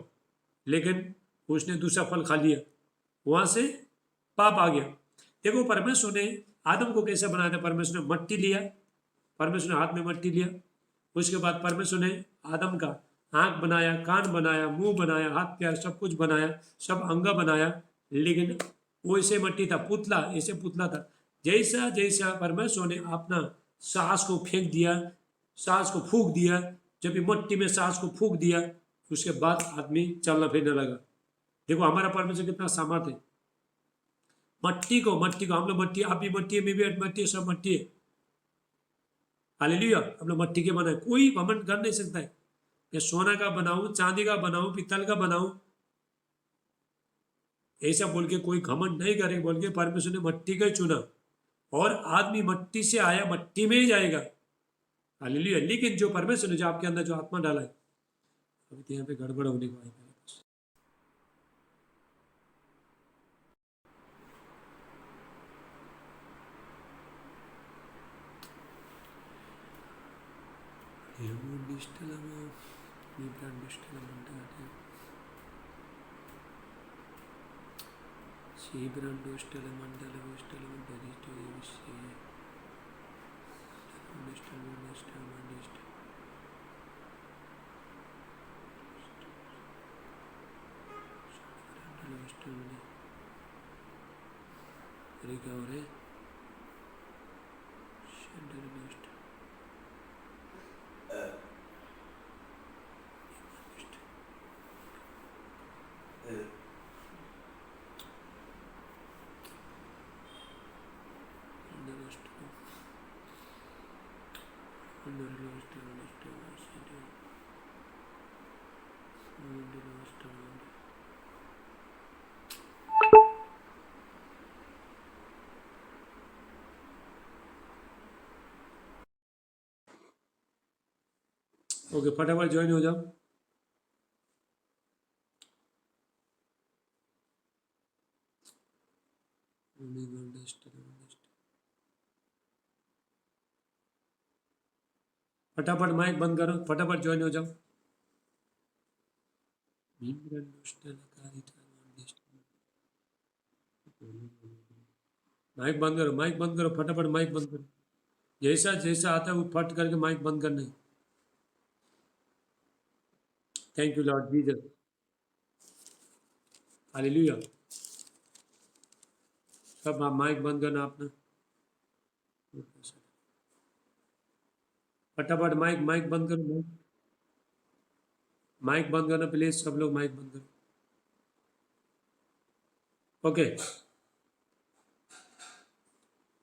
लेकिन उसने दूसरा फल खा लिया, वहां से पाप आ गया। देखो परमेश्वर ने आदम को कैसे बनाया था, परमेश्वर ने मट्टी लिया, परमेश्वर ने हाथ में मट्टी लिया। उसके बाद परमेश्वर ने आदम का आंख बनाया, कान बनाया, मुंह बनाया, हाथ पैर सब कुछ बनाया, सब अंग बनाया, लेकिन वो ऐसे मट्टी था, पुतला, ऐसे पुतला था। जैसा जैसा परमेश्वर ने अपना सांस को फेंक दिया, सांस को फूंक दिया, जब भी मट्टी में सांस को फूंक दिया, उसके बाद आदमी चलना फिरने लगा। देखो हमारा परमेश्वर कितना सामर्थ है। मट्टी को हम लोग मट्टी, आप भी मट्टी है, मैं भी मट्टी है, सब मट्टी है। हालेलुया। हम लोग मट्टी के बनाए, कोई घमंड कर नहीं सकता है मैं सोना का बनाऊं, चांदी का बनाऊं, पित्तल का बनाऊं, ऐसा बोल के कोई घमंड नहीं करे, बोल के परमेश्वर ने मट्टी का ही चुना। और आदमी मट्टी से आया, मट्टी में ही जाएगा। हालेलुया। लेकिन जो परमेश्वर ने जो आपके अंदर जो आत्मा डाला है, अभी तो यहाँ पे गड़बड़ होने को आएगा। ओके, फटाफट ज्वाइन हो जाओ। फटाफट माइक बंद करो, फटाफट ज्वाइन हो जाओ। माइक बंद करो, माइक बंद करो, फटाफट माइक बंद करो। जैसा जैसा आता है वो फट करके माइक बंद करना है। Thank you Lord Jesus. Hallelujah. सब माइक बंद करना अपना, फटाफट माइक माइक बंद करो, माइक बंद करना प्लीज, सब लोग माइक बंद करो। ओके,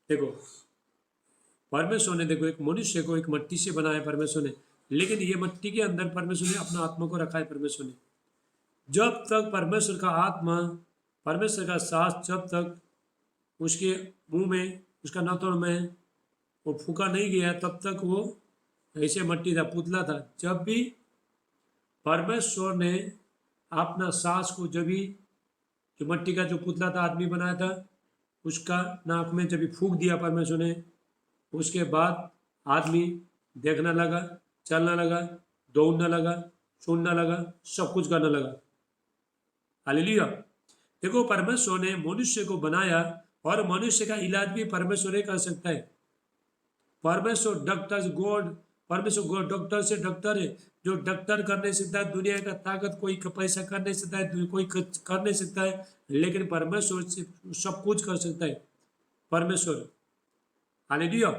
देखो परमेश्वर ने, देखो एक मनुष्य को एक मट्टी से बनाया परमेश्वर ने, लेकिन ये मट्टी के अंदर परमेश्वर ने अपना आत्मा को रखा है। परमेश्वर ने जब तक परमेश्वर का आत्मा, परमेश्वर का सांस जब तक उसके मुंह में, उसका नातों में वो फूका नहीं गया, तब तक वो ऐसे मट्टी था, पुतला था। जब भी परमेश्वर ने अपना सांस को, जब भी जो मट्टी का जो पुतला था, आदमी बनाया था, उसका नाक में जब भी फूंक दिया परमेश्वर ने, उसके बाद आदमी देखने लगा, चलने लगा, दौड़ने लगा, सुनने लगा, सब कुछ करने लगा। हालेलुया। देखो परमेश्वर ने मनुष्य को बनाया और मनुष्य का इलाज भी परमेश्वर ही कर सकता है। परमेश्वर डॉक्टर गॉड, परमेश्वर गॉड डॉक्टर से डॉक्टर है। जो डॉक्टर कर नहीं सकता है, दुनिया का ताकत कोई पैसा कर नहीं सकता है, कोई कर नहीं सकता है, लेकिन परमेश्वर से सब कुछ कर सकता है परमेश्वर। हालेलुया।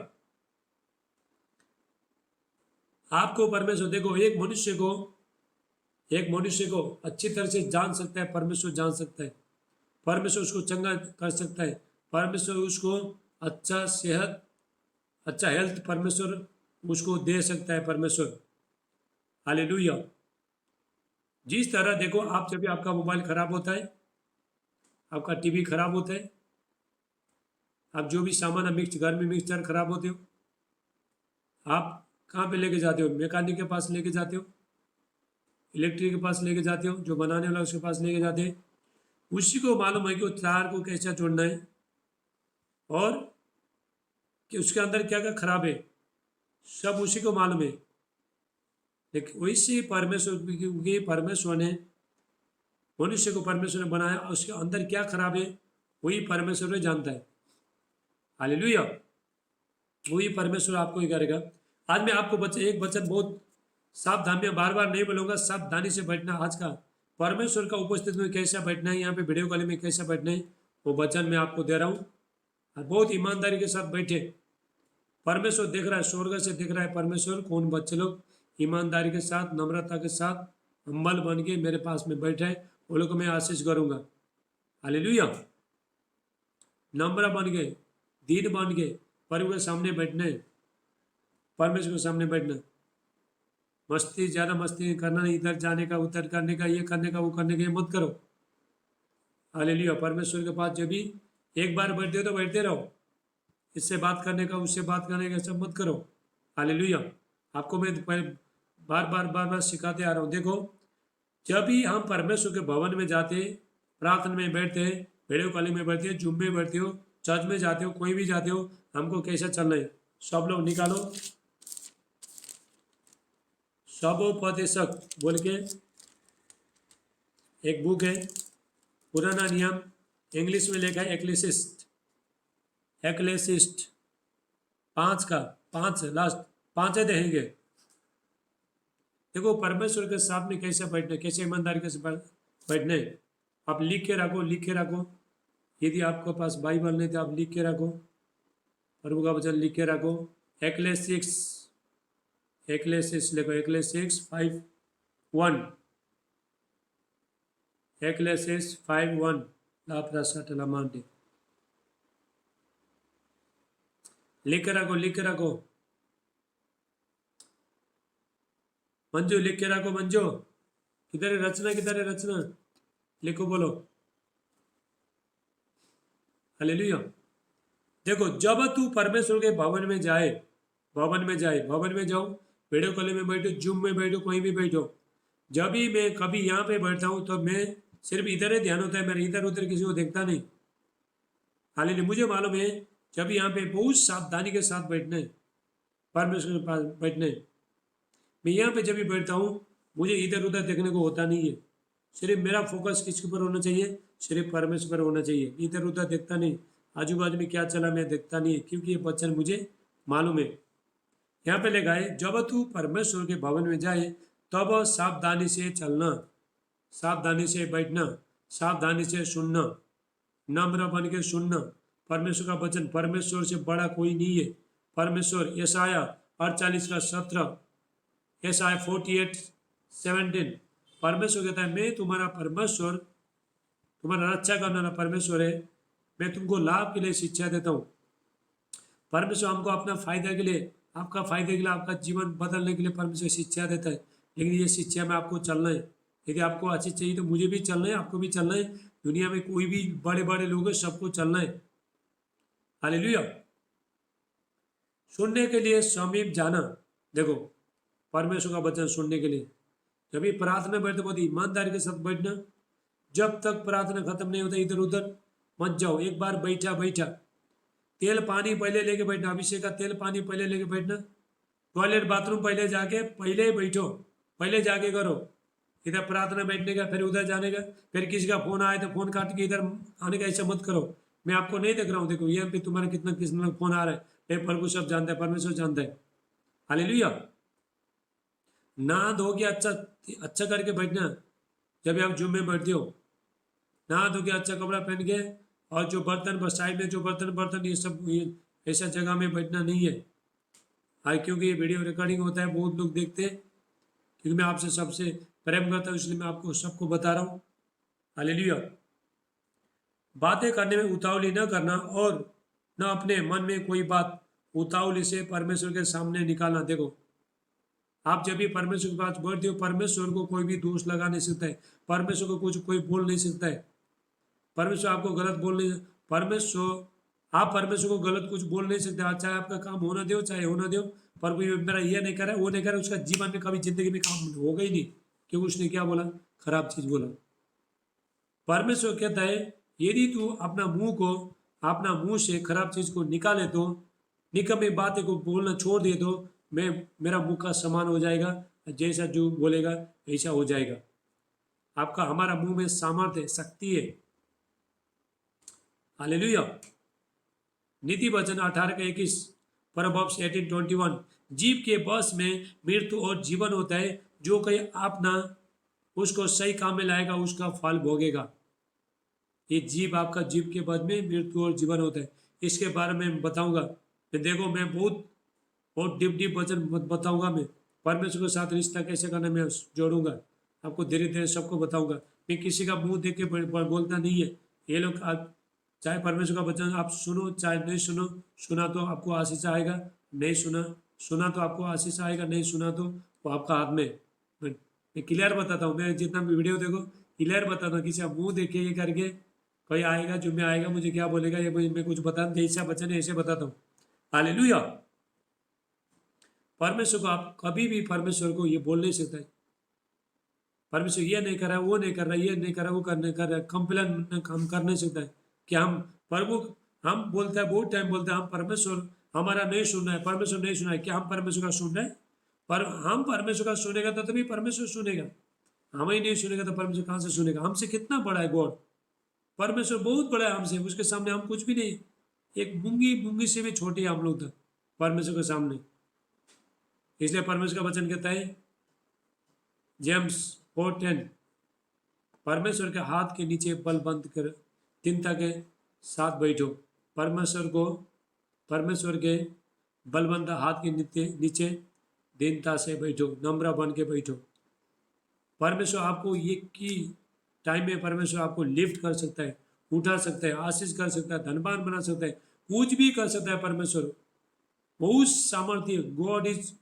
आपको परमेश्वर, देखो एक मनुष्य को अच्छी तरह से जान सकता है, परमेश्वर जान सकता है। परमेश्वर उसको चंगा कर सकता है, परमेश्वर उसको अच्छा सेहत, अच्छा हेल्थ परमेश्वर उसको दे सकता है परमेश्वर। हालेलुया। जिस तरह देखो, आप जब भी आपका मोबाइल खराब होता है, आपका टीवी खराब होता है, आप जो भी सामान मिक्स, घर में मिक्सचर खराब होते हो, आप कहाँ पे लेके जाते हो? मैकेनिक के पास लेके जाते हो, इलेक्ट्रिक के पास लेके जाते हो, जो बनाने वाला उसके पास लेके जाते हैं। उसी को मालूम है कि वो तार को कैसे जोड़ना है और कि उसके अंदर क्या क्या खराब है, सब उसी को मालूम है। लेकिन वैसे परमेश्वर ने, मनुष्य को परमेश्वर ने बनाया, उसके अंदर क्या खराब है वही परमेश्वर ने जानता है। हालेलुया। वही परमेश्वर आपको ही करेगा। आज मैं आपको बच्चे एक वचन बहुत सावधानी, बार बार नहीं बोलूंगा, सावधानी से बैठना। आज का परमेश्वर का उपस्थिति में कैसा बैठना है, यहाँ पे वीडियो कॉल में कैसा बैठना है, वो वचन मैं आपको दे रहा हूँ। और बहुत ईमानदारी के साथ बैठे। परमेश्वर देख रहा है, स्वर्ग से देख रहा है परमेश्वर, कौन बच्चे लोग ईमानदारी के साथ, नम्रता के साथ, हम्बल बन के मेरे पास में बैठे हैं, वो लोग को मैं आशीष करूंगा। हालेलुया। नम्र बन गए, दीन बन गए, प्रभु के सामने बैठने, परमेश्वर के सामने बैठना। मस्ती, ज़्यादा मस्ती करना नहीं, इधर जाने का, उधर करने का, ये करने का, वो करने का, ये मत करो। हालेलुया। परमेश्वर के पास जब भी एक बार बैठते हो तो बैठते रहो। इससे बात करने का, उससे बात करने का सब मत करो। हालेलुया। आपको मैं बार बार बार बार सिखाते आ रहा हूँ। देखो, जब भी हम परमेश्वर के भवन में जाते, प्रार्थना में बैठते हैं, वीडियो कॉलिंग में बैठते हो, जुम में बैठते हो, चर्च में जाते हो, कोई भी जाते हो, हमको कैसा चलना है? सब लोग निकालो, सबोपदेशक बोल के एक बुक है, पुराना नियम, इंग्लिश में लिखा है एक्लेसिस्ट, एक्लेसिस्ट 5 का 5 लास्ट 5 देंगे। देखो, परमेश्वर के सामने कैसे बैठना, कैसे ईमानदारी के बैठना है। आप लिख के रखो, लिख के रखो। यदि आपके पास बाइबल नहीं तो आप लिख के रखो, प्रभु का वचन लिख के रखो। एक्लेसिस्ट लिखो, एक्लेसिस्ट 5:1, एक्लेसिस्ट 5:1 लाप्रासाटलामांडे, लिख के रखो, लिख के रखो। मंजू लिख के रखो, मंजू। किधर है रचना, किधर है रचना? लिखो, बोलो। हालेलुया। देखो, जब तू परमेश्वर के भवन में जाए, भवन में जाए, भवन में जाओ, वीडियो कॉल में बैठो, जूम में बैठो, कहीं भी बैठो, जब भी मैं कभी यहाँ पे बैठता हूँ तो मैं सिर्फ इधर ही ध्यान होता है, मेरा इधर उधर किसी को देखता नहीं। हालेलुया। मुझे मालूम है जब यहाँ पे बहुत सावधानी के साथ बैठना है, परमेश्वर के पास बैठना है। मैं यहाँ पे जब भी बैठता हूँ, मुझे इधर उधर देखने को होता नहीं है। सिर्फ मेरा फोकस किसके ऊपर होना चाहिए? सिर्फ परमेश्वर पर होना चाहिए। इधर उधर देखता नहीं, आजू बाजू में क्या चला मैं देखता नहीं, क्योंकि ये वचन मुझे मालूम है। यहाँ पे लिखा है, जब तू परमेश्वर के भवन में जाए तब सावधानी से चलना, सावधानी से बैठना, सावधानी से सुनना, नम्र बन के सुनना। परमेश्वर का वचन, परमेश्वर से बड़ा कोई नहीं है। परमेश्वर, यशाया 48:17, यशाया 48:17, परमेश्वर कहता है, मैं तुम्हारा परमेश्वर, तुम्हारा रक्षा करने वाला परमेश्वर है, मैं तुमको लाभ के लिए शिक्षा देता हूँ। परमेश्वर हमको अपना फायदा के लिए, आपका फायदे के लिए, आपका जीवन बदलने के लिए परमेश्वर शिक्षा देता है। लेकिन ये शिक्षा में आपको चलना है। यदि आपको अच्छी चाहिए तो मुझे भी चलना है, आपको भी चलना है। दुनिया में कोई भी बड़े बड़े लोग हैं, सबको चलना है। हालेलुया। सुनने के लिए समीप जाना। देखो, परमेश्वर का वचन सुनने के लिए जब भी प्रार्थना बैठते बहुत ईमानदारी के साथ बैठना। जब तक प्रार्थना खत्म नहीं होता इधर उधर मत जाओ। एक बार बैठा बैठा, तेल पानी पहले लेके बैठना, अभिषेक का तेल पानी पहले लेके बैठना। टॉयलेट बाथरूम पहले जाके, पहले बैठो, पहले जाके करो। इधर प्रार्थना बैठने का, फिर उधर जाने का, फिर किसी का फोन आए तो फोन काट के इधर आने का, ऐसा मत करो। मैं आपको नहीं देख रहा हूँ, देखो ये पे तुम्हारा कितना कितना फोन आ रहा है, ये प्रभु सब जानता है, परमेश्वर जानता है। हालेलुया। नहा धो के अच्छा अच्छा करके बैठना। जब आप जूम में बैठते हो, नहा धो के अच्छा कपड़ा पहन के, और जो बर्तन साइड में जो बर्तन बर्तन ये सब, ऐसा जगह में बैठना नहीं है। हाँ, क्योंकि ये वीडियो रिकॉर्डिंग होता है, बहुत लोग देखते हैं। क्योंकि मैं आपसे सबसे प्रेम करता हूँ, इसलिए मैं आपको सबको बता रहा हूँ। हालेलुया। बातें करने में उतावली न करना, और न अपने मन में कोई बात उतावली से परमेश्वर के सामने निकालना। देखो, आप जब भी परमेश्वर के पास बैठते हो, परमेश्वर को कोई भी दोष लगा नहीं सकता है, परमेश्वर को कुछ कोई बोल नहीं सकता है। परमेश्वर आपको गलत बोल नहीं, परमेश्वर, आप परमेश्वर को गलत कुछ बोल नहीं सकते। चाहे आपका काम होना दो, चाहे होना दो, पर कोई मेरा ये नहीं करे, वो नहीं करे, उसका जीवन में कभी जिंदगी में काम होगा ही नहीं, क्योंकि उसने क्या बोला? खराब चीज बोला। परमेश्वर कहता है, यदि तू अपना मुंह को, अपना मुंह से खराब चीज को निकाले तो, निकम्मी बातें को बोलना छोड़ दे तो, मैं, मेरा मुंह का समान हो जाएगा, जैसा जो बोलेगा ऐसा हो जाएगा। आपका, हमारा मुंह में सामर्थ्य, शक्ति है। हालेलुया। नीति वचन 18:21, प्रोवर्ब्स 18:21, जीव के बस में मृत्यु और जीवन होता है, जो कोई अपना उसको सही काम में लाएगा उसका फल भोगेगा। ये जीव आपका जीव के बाद में मृत्यु और जीवन होता है, इसके बारे में बताऊंगा। देखो मैं बहुत बहुत डीप डीप वचन बताऊंगा। मैं परमेश्वर के साथ रिश्ता कैसे करना मैं जोड़ूंगा, आपको धीरे धीरे सबको बताऊंगा। मैं किसी का मुंह देख के बोलता नहीं है। ये लोग आप चाहे परमेश्वर का वचन आप सुनो चाहे नहीं सुनो, सुना तो आपको आशीष आएगा, नहीं सुना सुना तो आपको आशीष आएगा, नहीं सुना तो वो आपका हाथ में। मैं क्लियर बताता हूँ, मैं जितना भी वीडियो देखो क्लियर बताता हूँ। किसी का मुंह देखे ये करके कोई आएगा जो मैं आएगा मुझे क्या बोलेगा, ये मैं कुछ बता जैसा वचन है ऐसे बताता हूँ। हालेलुया। परमेश्वर को आप कभी भी परमेश्वर को ये बोल नहीं सकता है परमेश्वर ये नहीं कर रहा है, वो नहीं कर रहा है, ये नहीं कर रहा, वो करने कर रहा है, कंप्लेन हम कर नहीं सकता है कि हम प्रभु हम बोलते हैं बहुत टाइम बोलते हैं हम परमेश्वर हमारा नहीं सुन रहा है, परमेश्वर नहीं सुना है। क्या हम परमेश्वर का सुन रहे हैं? पर हम परमेश्वर का सुनेगा तो तभी परमेश्वर सुनेगा। हम ही नहीं सुनेगा तो परमेश्वर कहाँ से सुनेगा? हमसे कितना बड़ा है गॉड, परमेश्वर बहुत बड़ा है हमसे, उसके सामने हम कुछ भी नहीं। एक मूंगी मूंगी से भी छोटी है हम लोग तक परमेश्वर के सामने। इसलिए परमेश्वर का वचन कहता है जेम्स 4:10, परमेश्वर के हाथ के नीचे बल बंद कर दीनता के साथ बैठो। परमेश्वर के बलबंद हाथ के नीचे दीनता से बैठो, नम्र बन के बैठो। परमेश्वर आपको ये की टाइम में परमेश्वर आपको लिफ्ट कर सकता है, उठा सकता है, आशीष कर सकता है, धनवान बना सकता है, कुछ भी कर सकता है। परमेश्वर बहुत सामर्थ्य, God is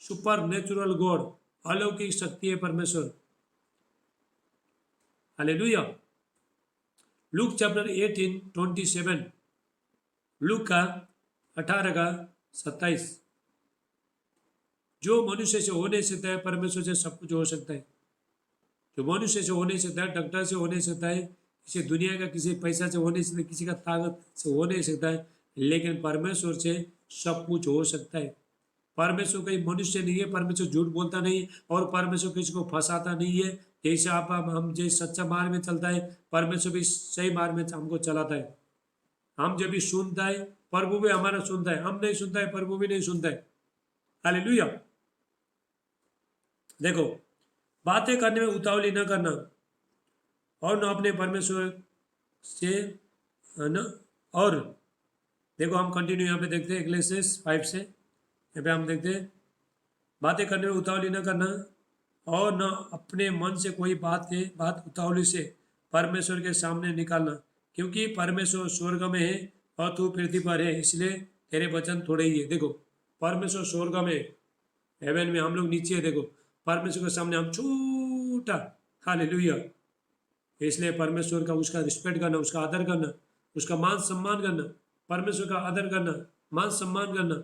super natural God, अलौकिक शक्ति है परमेश्वर। हालेलुया। लूक चैप्टर 18:27, लूक का 18:27, जो मनुष्य से हो नहीं सकता है परमेश्वर से सब कुछ हो सकता है। जो मनुष्य से हो नहीं सकता है, डॉक्टर से हो नहीं सकता है, किसी दुनिया का किसी पैसा से हो नहीं सकता, किसी का ताकत से हो नहीं सकता है, लेकिन परमेश्वर से सब कुछ हो सकता है। परमेश्वर कोई मनुष्य नहीं है, परमेश्वर झूठ बोलता नहीं और परमेश्वर किसी को फंसाता नहीं है। जैसे आप हम जैसे सच्चा मार्ग में चलता है, परमेश्वर भी सही मार्ग में हमको चलाता है। हम जब भी सुनता है प्रभु भी हमारा सुनता है, हम नहीं सुनता है प्रभु भी नहीं सुनता है। हालेलुया। देखो बातें करने में उतावली न करना और न अपने परमेश्वर से न, और देखो हम कंटिन्यू यहाँ पे देखते हैं इक्लेसियस 5 से, यहाँ पे हम देखते हैं बातें करने में उतावली न करना और न अपने मन से कोई बात उतावली से परमेश्वर के सामने निकालना, क्योंकि परमेश्वर स्वर्ग में है और तू पृथ्वी पर है, इसलिए तेरे वचन थोड़े ही है। देखो परमेश्वर स्वर्ग में, हेवन में, हम लोग नीचे है। देखो परमेश्वर के सामने हम छोटा। हालेलुया। इसलिए परमेश्वर का उसका रिस्पेक्ट करना, उसका आदर करना, उसका मान सम्मान करना, परमेश्वर का आदर करना, मान सम्मान करना।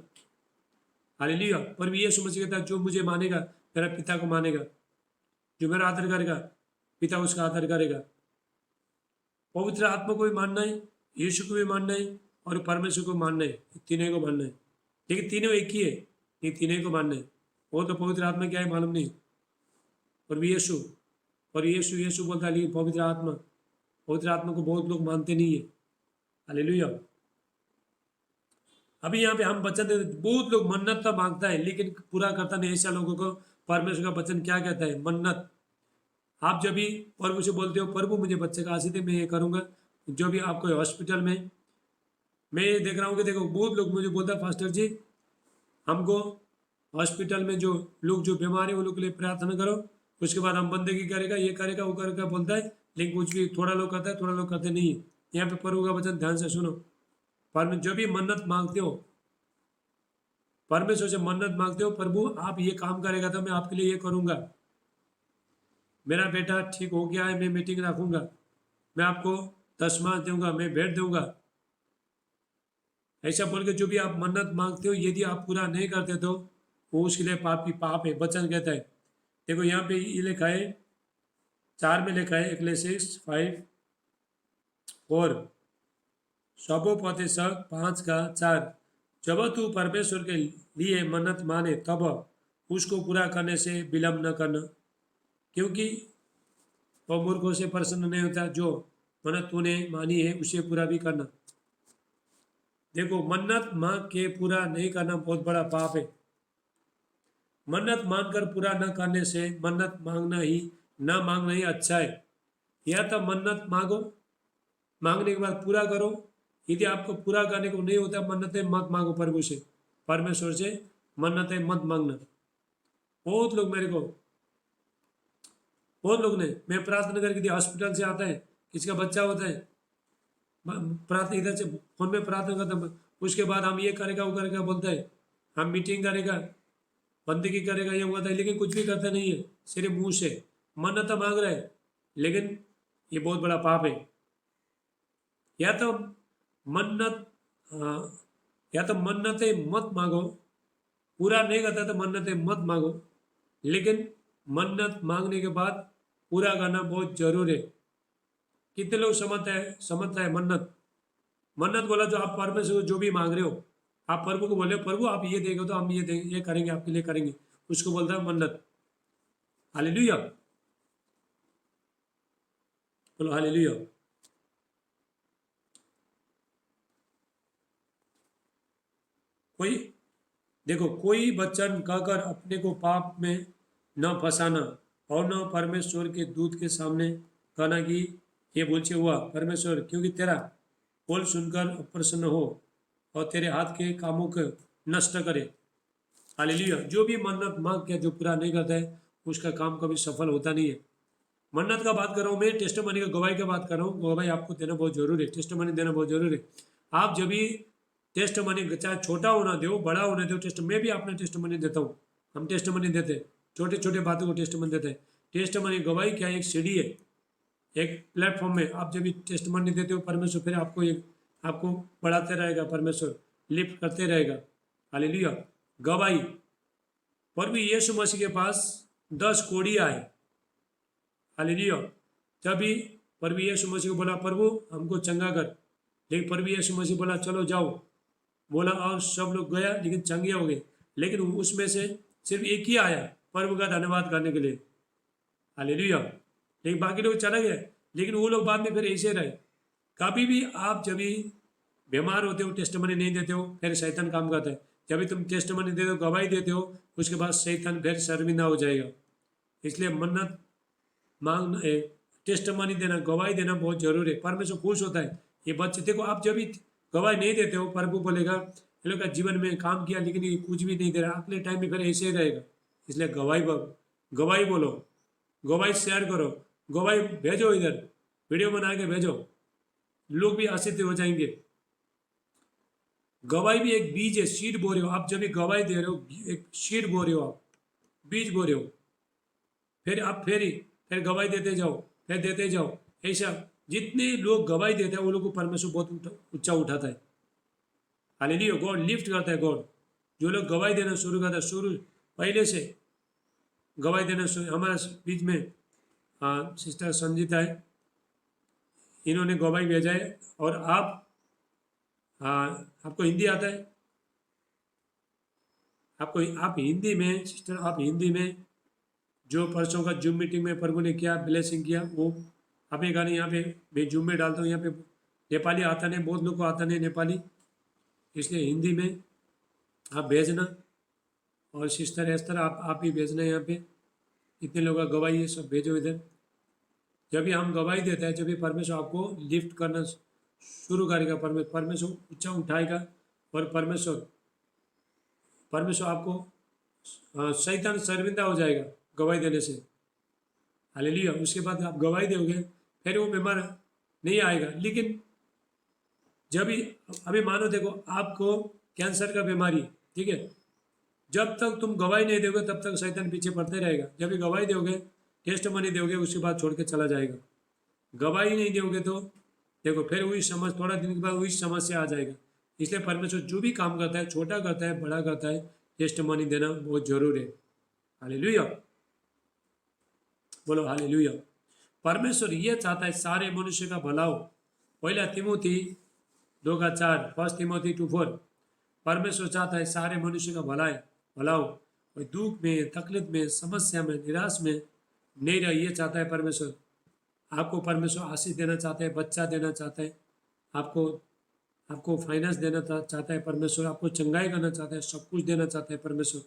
हालेलुया। पर यीशु मसीह कहता है जो मुझे मानेगा मेरा पिता को मानेगा, जो मेरा आदर करेगा पिता उसका आदर करेगा। पवित्र आत्मा को भी मानना है, यीशु को भी मानना है और परमेश्वर को मानना है, तीनों को मानना है। लेकिन तीनों एक ही है, ये तीनों को मानना है। वो तो पवित्र आत्मा क्या है मालूम नहीं, और भी यीशु, और यीशु यीशु बोलता है, लेकिन पवित्र आत्मा को बहुत लोग मानते नहीं है। हालेलुया। अभी यहाँ पे हम वचन देते, बहुत लोग मन्नत तो मांगता है लेकिन पूरा करता नहीं। ऐसा लोगों को परमेश्वर का वचन क्या कहता है? मन्नत। आप जब भी प्रभु से बोलते हो प्रभु मुझे बच्चे का आशीष दे, मैं ये करूँगा, जो भी आपको हॉस्पिटल में, मैं ये देख रहा हूँ कि देखो बहुत लोग मुझे बोलता है पास्टर जी हमको हॉस्पिटल में जो लोग जो बीमार है वो लोग के लिए प्रार्थना करो, उसके बाद हम बंदगी करेगा, ये करेगा, वो करेगा बोलता है, लेकिन कुछ भी थोड़ा लोग करता है, थोड़ा लोग करते नहीं है। यहाँ पे प्रभु का वचन ध्यान से सुनो। पर जो भी मन्नत मांगते हो, परमेश्वर से मन्नत मांगते हो, प्रभु आप ये काम करेगा तो मैं आपके लिए ये करूँगा, मेरा बेटा ठीक हो गया है, मैं मीटिंग रखूँगा, मैं आपको 10 मास दूंगा, मैं भेंट दूंगा। ऐसा बोल के जो भी आप मन्नत मांगते हो यदि आप पूरा नहीं करते तो वो उसके लिए पाप है, वचन कहता है। देखो यहाँ पे ये लिखा है 4 में लिखा है इक्लेसियस 5 और सबोपदेशक 5:4, जब तू परमेश्वर के लिए मन्नत माने तब उसको पूरा करने से विलम्ब न करना, क्योंकि वो मूर्खों से प्रसन्न नहीं होता, जो मन्नत तूने मानी है उसे पूरा भी करना। देखो, मन्नत मांग के पूरा नहीं करना बहुत बड़ा पाप है। मन्नत मांगकर पूरा न करने से मन्नत मांगना ही अच्छा है। या तो मन्नत मांगो, मांगने के बाद पूरा करो। यदि आपको पूरा करने को नहीं होता, मन्नतें मत मांगो प्रभु से, परमेश्वर से मन्नतें मत मांगना। बहुत लोग मेरे को, बहुत लोग ने, मैं प्रार्थना करके यदि हॉस्पिटल से आता है, किसी का बच्चा होता है, प्रार्थना इधर से फोन में प्रार्थना करता है, उसके बाद हम ये करेगा वो करेगा बोलता है, हम मीटिंग करेगा, बंदगी करेगा, ये हुआ था, लेकिन कुछ भी करता नहीं है, सिर्फ मुंह से मन्नत मांग रहा है। लेकिन ये बहुत बड़ा पाप है। या तो मन्नत हाँ, या तो मन्नतें मत मांगो, पूरा नहीं करता तो मन्नतें मत मांगो, लेकिन मन्नत मांगने के बाद पूरा करना बहुत जरूर है। कितने लोग समझता है मन्नत, मन्नत बोला जो आप परमेश्वर को जो भी मांग रहे हो, आप प्रभु को बोले प्रभु आप ये देंगे तो हम ये देंगे, ये करेंगे, आपके लिए करेंगे, उसको बोलता है मन्नत। हालेलुया, बोलो हालेलुया। कोई, देखो, कोई वचन कहकर अपने को पाप में न फंसाना, और न परमेश्वर के दूत के सामने कहना कि ये बोलचे हुआ परमेश्वर, क्योंकि तेरा बोल सुनकर प्रसन्न हो और तेरे हाथ के कामों को नष्ट करे। हालेलुया। जो भी मन्नत मांग के जो पूरा नहीं करता है, उसका काम कभी सफल होता नहीं है। मन्नत का बात कर रहा हूँ मैं, टेस्टमनी का, गवाही का बात कर रहा हूँ। गवाही आपको देना बहुत जरूरी है, टेस्टमनी देना बहुत जरूरी है। आप जब भी टेस्टमनी, चाहे छोटा होना दो बड़ा होना दो, टेस्ट, मैं भी अपना टेस्टमनी देता हूँ, हम टेस्टमनी देते हैं, छोटे छोटे बातों को टेस्टमनी देते हैं। टेस्टमनी गवाही क्या है? एक सीढ़ी है, एक प्लेटफॉर्म में आप जब भी टेस्टमनी देते हो, परमेश्वर फिर आपको बढ़ाते रहेगा, परमेश्वर लिफ्ट करते रहेगा। हालेलुया। गवाही, प्रभु यीशु मसीह के पास 10 कोड़ियाँ है। हालेलुया। तभी प्रभु यीशु मसीह को बोला प्रभु हमको चंगा कर, लेकिन प्रभु यीशु मसीह बोला चलो जाओ, बोला और सब लोग गया, लेकिन चंगे हो गए। लेकिन उसमें से सिर्फ एक ही आया प्रभु का धन्यवाद करने के लिए। हालेलुया। लेकिन बाकी लोग चले गए, लेकिन वो लोग बाद में फिर ऐसे रहे। कभी भी आप जब भी बीमार होते हो, टेस्टमनी नहीं देते हो, फिर शैतान काम करता है। जब भी तुम टेस्टमनी देते हो, गवाही देते हो, उसके बाद शैतान फिर शर्मिंदा हो जाएगा। इसलिए मन्नत मांगना, टेस्टमनी देना, गवाही देना बहुत जरूरी है। परमेश्वर खुश होता है। ये बच्चे देखो, आप जब भी गवाही नहीं देते हो, प्रभु बोलेगा ये लोग का जीवन में काम किया लेकिन ये कुछ भी नहीं दे रहा, अगले टाइम में फिर ऐसे ही रहेगा। इसलिए गवाही बोलो, गवाही शेयर करो, गवाही भेजो, इधर वीडियो बना के भेजो, लोग भी आश्चर्य हो जाएंगे। गवाही भी एक बीज है, सीड बो रहे हो आप। जब भी गवाही दे रहे हो, एक सीड बो रहे हो आप, बीज बो रहे हो। फिर आप फिर गवाही देते जाओ, फिर देते जाओ। ऐसा जितने लोग गवाही देते हैं, वो लोग को परमेश्वर बहुत ऊंचा उठाता है। हालेलुया। गॉड लिफ्ट करता है। गॉड, जो लोग गवाही देना शुरू करता है, शुरू पहले से गवाही देना शुरू, हमारे बीच में सिस्टर संजीता है, इन्होंने गवाही भेजा है। और आपको हिंदी आता है? आप हिंदी में, सिस्टर आप हिंदी में जो परसों का जूम मीटिंग में प्रभु ने क्या ब्लेसिंग किया, वो अपने गाने यहाँ पे मैं जूम में डालता हूँ। यहाँ पे नेपाली आता नहीं, बहुत लोग को आता नहीं नेपाली, इसलिए हिंदी में आप भेजना। और सिस्टर एस्तर आप भी भेजना यहाँ पे। इतने लोगों का गवाही है, सब भेजो इधर। जब भी हम गवाही देते हैं, जब भी परमेश्वर आपको लिफ्ट करना शुरू करेगा, परमेश्वर ऊंचा उठाएगा। और परमेश्वर आपको, शैतान शर्मिंदा हो जाएगा गवाही देने से। हालेलुया। उसके बाद आप गवाही दोगे, फिर वो बीमार नहीं आएगा। लेकिन जब भी, अभी मानो देखो आपको कैंसर का बीमारी, ठीक है, जब तक तुम गवाही नहीं दोगे तब तक शैतान पीछे पड़ते रहेगा। जब भी गवाही दोगे, टेस्ट मनी दोगे, उसके बाद छोड़ के चला जाएगा। गवाही नहीं दोगे तो देखो फिर वही थोड़ा दिन के बाद वही समस्या आ जाएगा। इसलिए परमेश्वर जो भी काम करता है, छोटा करता है बड़ा करता है, टेस्ट मनी देना बहुत जरूरी है। हालेलुया, बोलो हालेलुया। परमेश्वर ये चाहता है सारे मनुष्य का भला हो। पहला तिमोथी 2:4, 1 तिमोथी 2:4। परमेश्वर चाहता है सारे मनुष्य का भला हो। कोई दुख में, तकलीफ में, समस्या में, निराश में नहीं रहे, ये चाहता है परमेश्वर। आपको परमेश्वर आशीष देना चाहता है, बच्चा देना चाहता है, आपको आपको फाइनेंस देना चाहता है परमेश्वर, आपको चंगाई करना चाहता है, सब कुछ देना चाहता है परमेश्वर।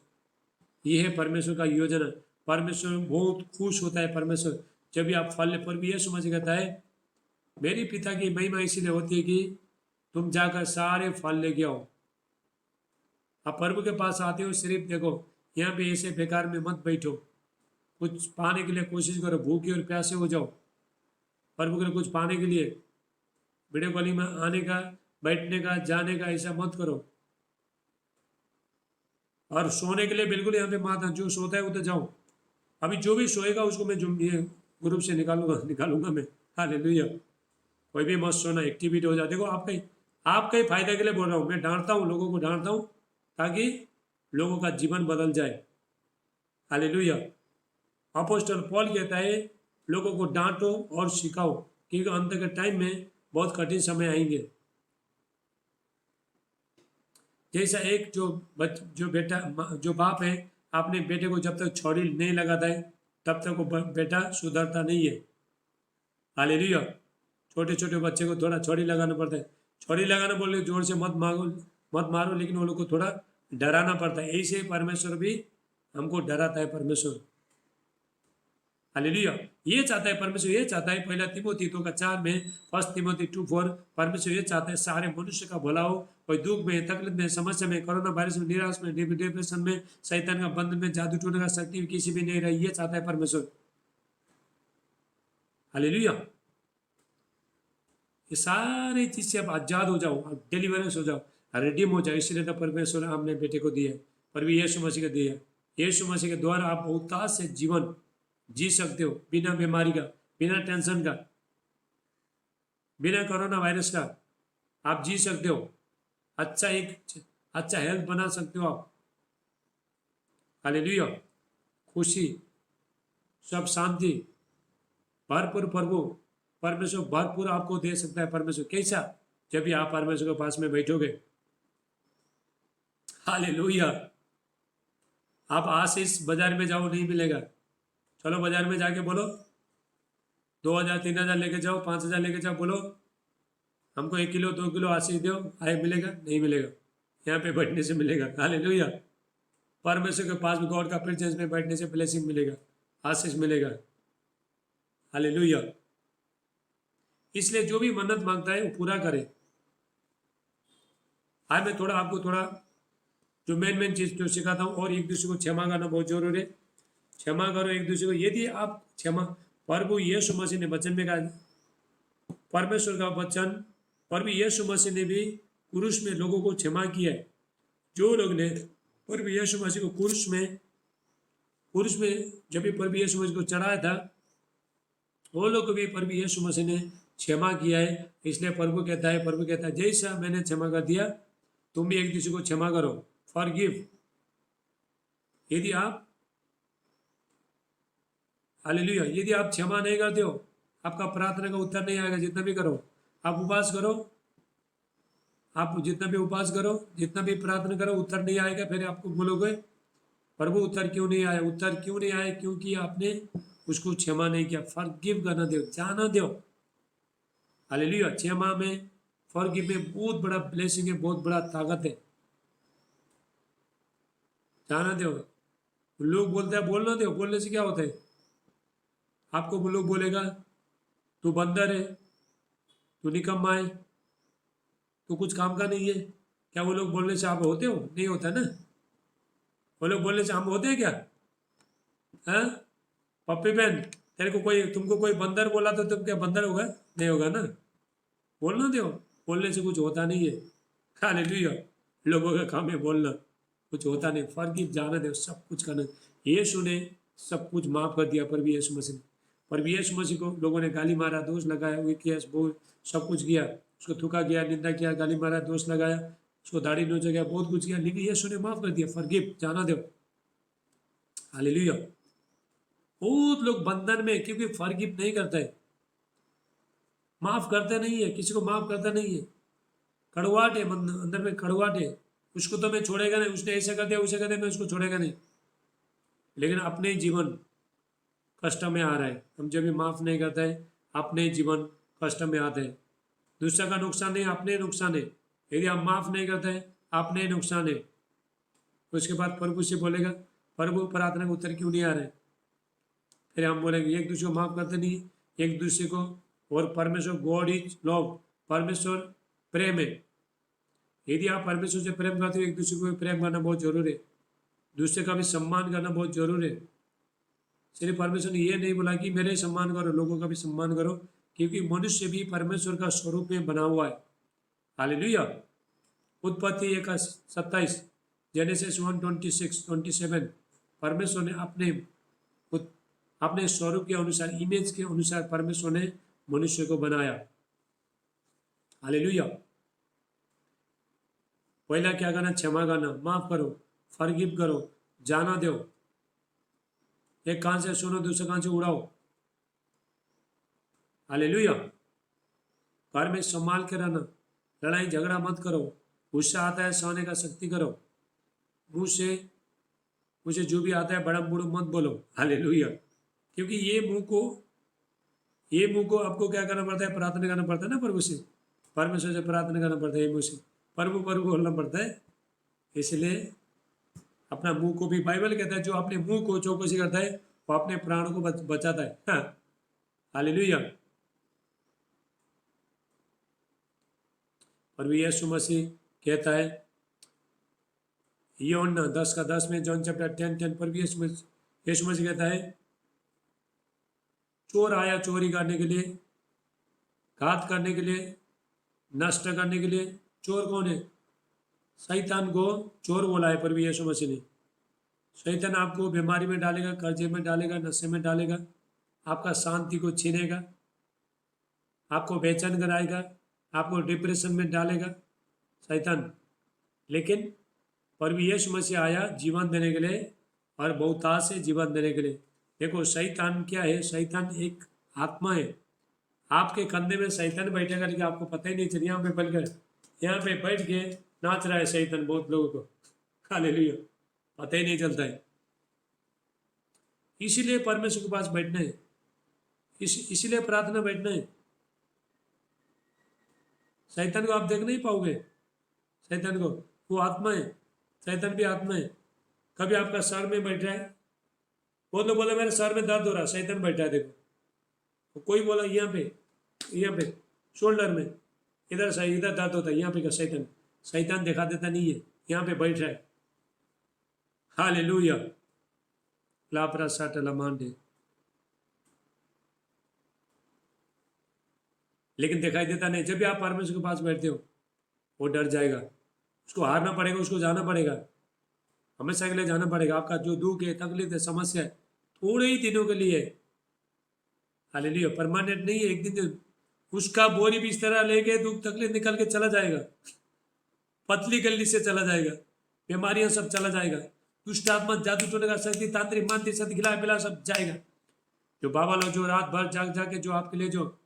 ये है परमेश्वर का योजना। परमेश्वर बहुत खुश होता है परमेश्वर जब भी आप फल ले। पर भी यह समझ कहता है मेरी पिता की महिमा इसीलिए होती है कि तुम जाकर सारे फल लेके आओ। आप प्रभु के पास आते हो, सिर्फ देखो यहाँ पे ऐसे बेकार में मत बैठो, कुछ पाने के लिए कोशिश करो, भूखे और प्यासे हो जाओ प्रभु के लिए कुछ पाने के लिए। वीडियो कॉलिंग में आने का, बैठने का, जाने का ऐसा मत करो। और सोने के लिए बिल्कुल यहाँ पे मत, जो सोता है वो तो जाओ। अभी जो भी सोएगा उसको मैं जो ये ग्रुप से निकालूंगा मैं। हालेलुया। कोई भी मत सोना, एक्टिविटी हो जाए। देखो आपका ही फायदे के लिए बोल रहा हूँ मैं, डांटता हूँ लोगों को, डांटता हूँ ताकि लोगों का जीवन बदल जाए। हालेलुया। अपोस्टल पॉल कहता है लोगों को डांटो और सिखाओ, क्योंकि अंत के टाइम में बहुत कठिन समय आएंगे। जैसा एक जो बाप है, अपने बेटे को जब तक छड़ी नहीं लगाता है तब तक वो बेटा सुधरता नहीं है। हालेलुया। छोटे छोटे बच्चे को थोड़ा छड़ी लगाना पड़ता है। छड़ी लगाना बोले जोर से मत मारो, लेकिन वो लोग को थोड़ा डराना पड़ता है। ऐसे परमेश्वर भी हमको डराता है परमेश्वर। हालेलुया। ये चाहता है परमेश्वर, ये चाहता है, पहला तिमोथी 2:4 में, 1 तिमोथी 2:4, परमेश्वर ये चाहता है सारे मनुष्य का भला हो। कोई दुख में, तकलीफ में, समस्या में, कोरोना वायरस में, निराश में, डिप्रेशन में, शैतान का बंधन में, जादू टोने का शक्ति किसी भी नहीं रही। ये चाहता है परमेश्वर। हालेलुया। ये सारी चीज से आप आजाद हो जाओ, आप डिलीवरेंस हो जाओ, रिडीम हो जाओ। इसलिए तो परमेश्वर हमने बेटे को दिया है, पर भी यीशु मसीह को दिया। यीशु मसीह के द्वारा आप बहुतायत से जीवन जी सकते हो, बिना बीमारी का, बिना टेंशन का, बिना कोरोना वायरस का आप जी सकते हो। अच्छा हेल्थ बना सकते हो आप। हालेलुया। खुशी, सब शांति, भरपूर प्रभु परमेश्वर भरपूर आपको दे सकता है परमेश्वर। कैसा? जब भी आप परमेश्वर के पास में बैठोगे। हालेलुया। आप आशीष बाजार में जाओ, नहीं मिलेगा। चलो बाजार में जाके बोलो 2000 3000 लेके जाओ, 5000 लेके जाओ, बोलो हमको 1 किलो 2 किलो आशीष दो, आए मिलेगा? नहीं मिलेगा। यहाँ पे बैठने से मिलेगा। हालेलुया। परमेश्वर के पास में, गॉड का प्रेजेंस में बैठने से ब्लेसिंग मिलेगा, आशीष मिलेगा। हालेलुया। इसलिए जो भी मन्नत मांगता है वो पूरा करे। आज मैं आपको थोड़ा जो मेन चीज जो सिखाता हूँ, और एक दूसरे को क्षमा करना बहुत जरूरी है। क्षमा करो एक दूसरे को। यदि आप क्षमा, प्रभु यीशु मसीह ने वचन में कहा, परमेश्वर का वचन, प्रभु यीशु मसीह ने भी क्रूस में लोगों को क्षमा किया है। जो लोग ने प्रभु यीशु मसीह को क्रूस में जब भी प्रभु यीशु मसीह को चढ़ाया था, वो लोग को भी प्रभु यीशु मसीह ने क्षमा किया है। इसलिए प्रभु कहता है जैसा मैंने क्षमा कर दिया तुम भी एक दूसरे को क्षमा करो। फॉरगिव। यदि आप, हालेलुया, यदि आप क्षमा नहीं करते हो, आपका प्रार्थना का उत्तर नहीं आएगा। जितना भी करो, आप उपवास करो, आप जितना भी उपवास करो, जितना भी प्रार्थना करो, उत्तर नहीं आएगा। फिर आपको बोलोगे प्रभु उत्तर क्यों नहीं आया? उत्तर क्यों नहीं आया? क्योंकि आपने उसको क्षमा नहीं किया। फॉरगिव करना दो, जाना दो। हालेलुया। क्षमा में, फॉरगिव में बहुत बड़ा ब्लेसिंग है, बहुत बड़ा ताकत है। जाना दो। लोग बोलते हैं बोलना दो, बोलने से क्या होता है? आपको वो लोग बोलेगा तू बंदर है, तू निकम्मा है, तू कुछ काम का नहीं है। क्या वो लोग बोलने से आप होते हो? नहीं होता ना। वो लोग बोलने से हम होते हैं क्या? हाँ पप्पी बहन, तुमको कोई बंदर बोला तो तुम क्या बंदर होगा? नहीं होगा ना। बोलना दो, बोलने से कुछ होता नहीं है। हालेलुया। लोगों का काम है बोलना, कुछ होता नहीं। फॉरगिव, जाना दो, सब कुछ करना। यीशु ने सब कुछ माफ कर दिया। पर भी यीशु मसीह ने, पर भी यीशु मसीह को लोगों ने गाली मारा, दोष लगाया, वो किया, वो सब कुछ किया, उसको थूका गया, निंदा किया, गाली मारा, दोष लगाया, उसको दाढ़ी नोचा गया, बहुत कुछ किया, लेकिन यीशु ने माफ कर दिया। फॉरगिव, जाना दो। हालेलुया। बहुत लोग बंधन में, क्योंकि फॉरगिव नहीं करता है, माफ करता नहीं है, किसी को माफ करता नहीं है। कड़वाहट है अंदर में, कड़वाहट है। उसको तो मैं छोड़ेगा नहीं, उसने ऐसा कर दिया, वैसा कर दिया, मैं उसको छोड़ेगा नहीं। लेकिन अपने जीवन कष्ट में आ रहा है। हम जब भी माफ नहीं करते हैं, अपने जीवन कष्ट में आते हैं। दूसरा का नुकसान नहीं, अपने नुकसान है। यदि आप माफ नहीं करते हैं, आपने ही नुकसान है। उसके बाद प्रभु से बोलेगा, प्रभु प्रार्थना का उत्तर क्यों नहीं आ रहे? फिर हम बोलेंगे एक दूसरे को माफ करते नहीं, एक दूसरे को। और परमेश्वर गॉड इज लव, परमेश्वर प्रेम है। यदि आप परमेश्वर से प्रेम करते हो, एक दूसरे को भी प्रेम करना बहुत जरूरी है, दूसरे का भी सम्मान करना बहुत जरूरी है। सिर्फ परमेश्वर ने ये नहीं बोला कि मेरे सम्मान करो, लोगों का भी सम्मान करो, क्योंकि मनुष्य भी परमेश्वर का स्वरूप में बना हुआ है। हालेलुया। उत्पत्ति 1:27, जेनेसिस 1:26-27, परमेश्वर ने अपने स्वरूप के अनुसार, इमेज के अनुसार परमेश्वर ने मनुष्य को बनाया। हालेलुया। पहला क्या करना? क्षमा करना, माफ करो, फॉरगिव करो, जाना दो। एक कान से सुनो, दूसरे कान से उड़ाओ। हालेलुया। घर में संभाल के रहना, लड़ाई झगड़ा मत करो, गुस्सा आता है सहने का शक्ति करो, मुझे जो भी आता है बड़ा बूढ़ मत बोलो। हालेलुया। क्योंकि ये मुंह को आपको क्या करना पड़ता है? प्रार्थना करना पड़ता है ना प्रभु से, परमेश्वर से प्रार्थना करना पड़ता है, ये मुंह से प्रभु बोलना पड़ता है। इसलिए अपना मुंह को भी, बाइबल कहता है जो अपने मुंह को चौकसी करता है वो अपने प्राण को बचाता है। हाँ, हालेलुया। प्रभु यीशु मसीह कहता है, यूहन्ना 10:10 में, जॉन चैप्टर 10:10, प्रभु यीशु मसीह कहता है, चोर आया चोरी करने के लिए, घात करने के लिए, नष्ट करने के लिए। चोर कौन है? शैतान को चोर बोला है प्रभु यीशु मसीह ने। शैतान आपको बीमारी में डालेगा, कर्जे में डालेगा, नशे में डालेगा, आपका शांति को छीनेगा, आपको बेचैन कराएगा, आपको डिप्रेशन में डालेगा शैतान। लेकिन प्रभु यीशु मसीह आया जीवन देने के लिए, और बहुतायत से जीवन देने के लिए। देखो शैतान क्या है? शैतान एक आत्मा है। आपके कंधे में शैतान बैठेगा लेकिन आपको पता ही नहीं चल, यहाँ पे बैठ के नाच रहा है शैतान बहुत लोगों को। हालेलुया। पता ही नहीं चलता है। इसीलिए परमेश्वर के पास बैठना है, इसीलिए प्रार्थना बैठना है। शैतान को आप देख नहीं पाओगे, शैतान को, वो आत्मा है, शैतान भी आत्मा है। कभी आपका सर में बैठ रहा है, बहुत लोग बोले मेरे सर में दर्द हो रहा है, शैतान बैठा है। देखो कोई बोला यहाँ पे शोल्डर में, इधर सही, इधर दर्द होता है, यहाँ पे का शैतान दिखा देता नहीं है, यहाँ पे बैठ रहा है। हालेलुया। लापरा साटला मांडे, लेकिन दिखाई देता नहीं। जब भी आप परमेश्वर के पास बैठते हो वो डर जाएगा, उसको हारना पड़ेगा, उसको जाना पड़ेगा, हमेशा के लिए जाना पड़ेगा। आपका जो दुख है, तकलीफ है, समस्या है, थोड़े ही दिनों के लिए। हालेलुया। परमानेंट नहीं है। एक दिन उसका बोरी भी इस तरह लेके दुख तकलीफ निकल के चला जाएगा, पतली गली से चला जाएगा, बीमारियां सब चला जाएगा, दुष्ट आत्मा, जादू टोने का शक्ति, तांत्रिक मांत्रिक शक्ति, खिला पिला सब जाएगा। जो बाबा लोग जो रात भर जाग के जो आपके लिए, जो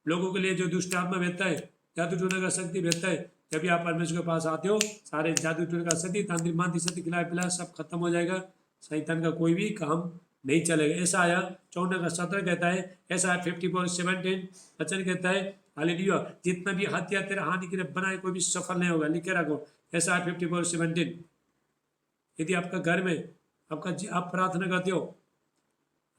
लोगों के लिए जो दुष्ट आत्मा भेजता है, जादू टोने का शक्ति भेजता है, जब भी आप परमेश्वर के पास आते हो, सारे जादू टोने का शक्ति, तांत्रिक मांत्रिक शक्ति, खिला पिला सब खत्म हो जाएगा। शैतान का कोई भी काम नहीं चलेगा। ऐसा आया 54:17 कहता है, ऐसा 54:17 वचन कहता है। हालेलुया। जितना भी हत्या तेरा हानि के लिए बनाए, कोई भी सफल नहीं होगा। लिखे रखो, ऐसा 54:17। यदि आपका घर में आप प्रार्थना करते हो,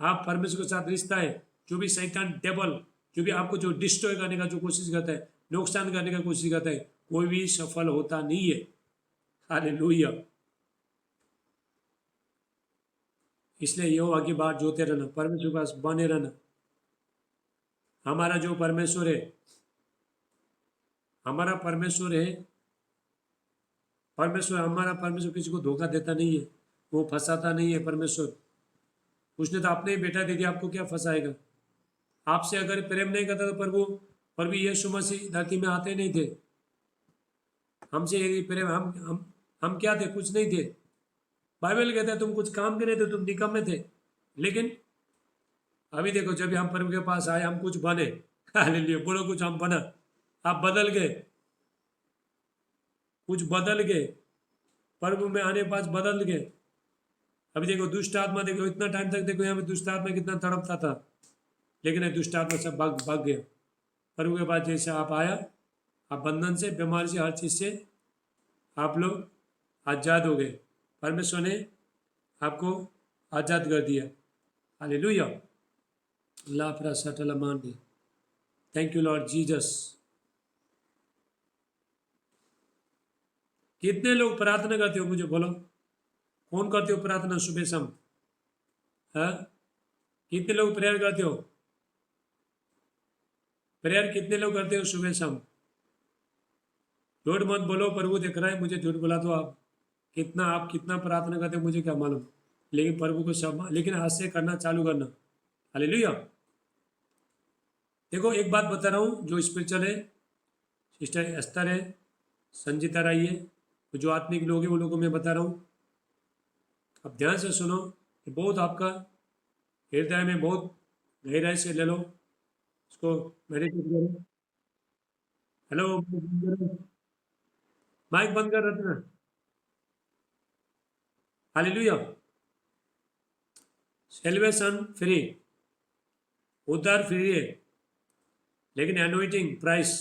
आप परमेश्वर के साथ रिश्ता है, जो भी शैतान डेबल, जो भी आपको जो डिस्ट्रॉय करने का जो कोशिश करता है, नुकसान करने का कोशिश करता है, कोई भी सफल होता नहीं है। हालेलुया। इसलिए यहोवा की बात जोते रहना, परमेश्वर के पास बने रहना। हमारा जो परमेश्वर है, हमारा परमेश्वर है, हमारा परमेश्वर किसी को धोखा देता नहीं है, वो फंसाता नहीं है। परमेश्वर, उसने तो अपने ही बेटा दे दिया, आपको क्या फंसाएगा? आपसे अगर प्रेम नहीं करता तो प्रभु यीशु मसीह धरती में आते नहीं थे। हमसे यदि प्रेम, हम क्या थे? कुछ नहीं थे। बाइबल कहता है तुम कुछ काम के नहीं थे, तुम निकम्मे थे। लेकिन अभी देखो, जब हम प्रभु के पास आए, हम कुछ बने। हालेलुया। बोलो कुछ हम बना, आप बदल गए, कुछ बदल गए, प्रभु में आने के पास बदल गए। अभी देखो दुष्ट आत्मा, देखो इतना टाइम तक देखो यहाँ पे दुष्ट आत्मा कितना तड़पता था, लेकिन दुष्ट आत्मा सब भाग गया। प्रभु के पास जैसे आप आया, आप बंधन से, बीमारी से, हर चीज़ से आप लोग आज़ाद हो गए। परमेश्वर ने आपको आज़ाद कर दिया। हालेलुया। ला प्रसाद मान। Thank you Lord Jesus. कितने लोग प्रार्थना करते हो मुझे बोलो, कौन करते हो प्रार्थना सुबह शाम? हाँ, कितने लोग प्रेयर करते हो? प्रेयर कितने लोग करते हो सुबह शाम? झूठ मत बोलो, प्रभु देख रहा है, मुझे झूठ बोला तो आप कितना प्रार्थना करते हो मुझे क्या मालूम, लेकिन प्रभु को सब, लेकिन आज से करना चालू करना। हालेलुया। देखो एक बात बता रहा हूँ जो स्पिरिचुअल है, सिस्टर एस्तर है, संजीता राई है, तो जो आत्मिक लोग हैं वो लोगों को मैं बता रहा हूँ। अब ध्यान से सुनो, ये बहुत आपका हृदय में बहुत गहराई से ले लो इसको, मेडिटेट करो। हेलो, माइक बंद कर रखना। हालेलुया। सेल्वेशन फ्री, उद्धार फ्री है, लेकिन एनोइटिंग प्राइस।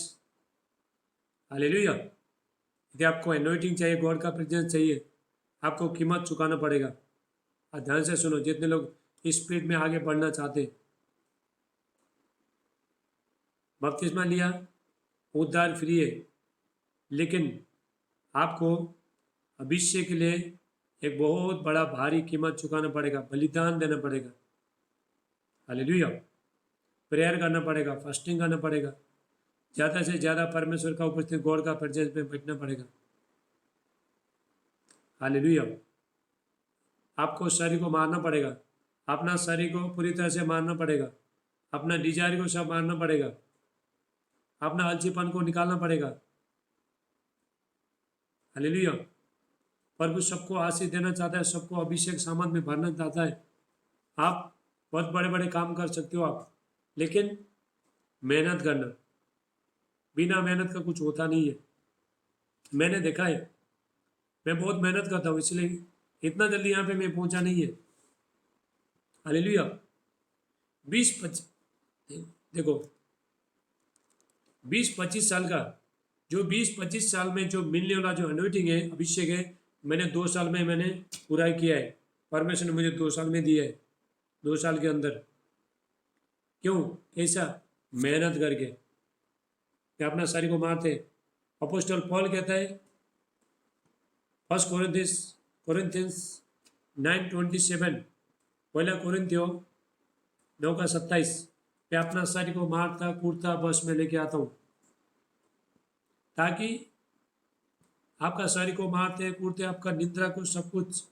हालेलुया। यदि आपको एनोइटिंग चाहिए, गॉड का प्रेजेंस चाहिए, आपको कीमत चुकाना पड़ेगा। और ध्यान से सुनो, जितने लोग इस स्पीड में आगे बढ़ना चाहते, बपतिस्मा लिया, उद्धार फ्री है, लेकिन आपको अभिषेक के लिए एक बहुत बड़ा भारी कीमत चुकाना पड़ेगा, बलिदान देना पड़ेगा। हालेलुया। प्रेयर करना पड़ेगा, फास्टिंग करना पड़ेगा, ज़्यादा से ज़्यादा परमेश्वर का उपस्थित, गॉड का प्रेजेंस में बैठना पड़ेगा। हालेलुया। आपको शरीर को मारना पड़ेगा, अपना शरीर को पूरी तरह से मारना पड़ेगा, अपना डिजायर को सब मारना पड़ेगा, अपना अलसीपन को निकालना पड़ेगा। हालेलुया। प्रभु सबको आशीष देना चाहता है, सबको अभिषेक सामान में भरना चाहता है। आप बहुत बड़े बड़े काम कर सकते हो आप, लेकिन मेहनत करना, बिना मेहनत का कुछ होता नहीं है। मैंने देखा है, मैं बहुत मेहनत करता हूँ, इसलिए इतना जल्दी यहाँ पे मैं पहुँचा नहीं है। हालेलुया। 20-25, देखो 20-25 साल का, जो 20-25 साल में जो मिलने वाला जो अनोइटिंग है, अभिषेक है, मैंने 2 साल में मैंने पूरा किया है। परमेश्वर ने मुझे 2 साल में दिया है, 2 साल के अंदर। क्यों? ऐसा मेहनत करके कि अपना शरीर को मारते। अपोस्टल पॉल कहता है, फर्स्ट कोरिन्थियंस 9:27, पहला कोरिन्थियों 9:27, मैं अपना शरीर को मारता कूटता बस में लेके आता हूँ, ताकि आपका शरीर को मारते कूटते, आपका निद्रा को सब कुछ,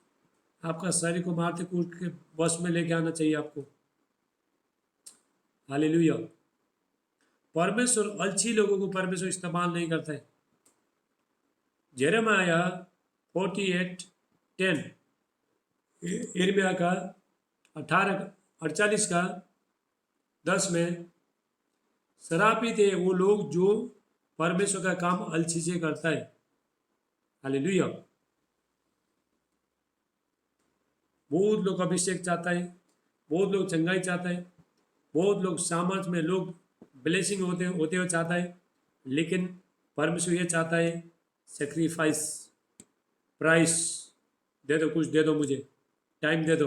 आपका शरीर को मारते कूट के बस में लेके आना चाहिए आपको। हालेलुया। परमेश्वर अलसी लोगों को परमेश्वर इस्तेमाल नहीं करता है। जेरेमाया 48:10, यिर्मयाह का 48:10 में, श्रापित है वो लोग जो परमेश्वर का काम अलसी से करता है। हालेलुया। बहुत लोग अभिषेक चाहता है, बहुत लोग चंगाई चाहता है, बहुत लोग सामर्थ में लोग ब्लेसिंग होते हुए चाहता है, लेकिन परमेश्वर ये चाहता है सेक्रीफाइस, प्राइस दे दो, कुछ दे दो, मुझे टाइम दे दो।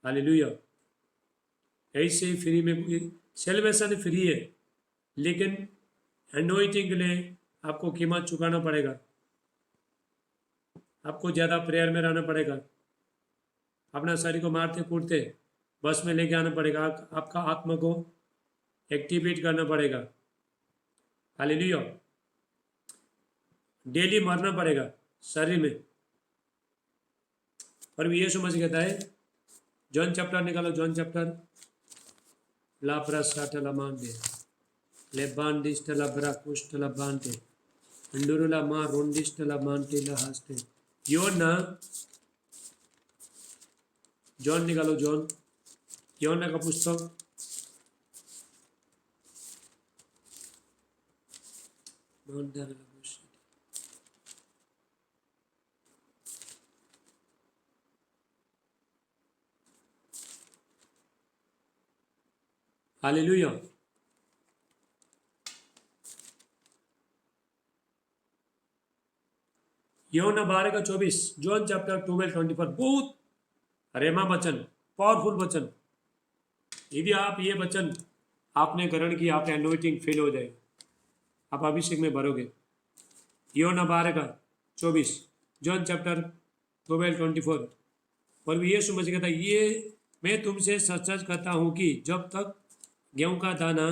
हालेलुया। ऐसे ही फ्री में सेलिब्रेशन फ्री है, लेकिन एनोइटिंग के लिए आपको कीमत चुकाना पड़ेगा, आपको ज़्यादा प्रेयर में रहना पड़ेगा, अपना शरीर को मारते कूटते बस में लेके आना पड़ेगा, आपका आत्मा को एक्टिवेट करना पड़ेगा। हालेलुया। डेली मरना पड़ेगा शरीर में। और यीशु मसीह कहता है, जॉन चैप्टर निकालो, जॉन चैप्टर, ला प्रसाटला मांडे ले बांडिस्टला ब्राकुस्टला बांटे अंडुरुला मा रोंडिस्टला मांटे ला हास्ते। योना, जॉन निकालो, जॉन, योना का पुस्तक, हालेलुया। यूहन्ना 12 का 24, जॉन चैप्टर 12:24, बहुत रेमा वचन, पावरफुल वचन। यदि आप ये वचन आपने ग्रहण किया, आप एनोइटिंग फेल हो जाए, आप अभिषेक में भरोगे। यूहन्ना 12 का 24, जॉन चैप्टर 12:24, पर यीशु मसीह कहता है, ये मैं तुमसे सच सच कहता हूँ कि जब तक गेहूं का दाना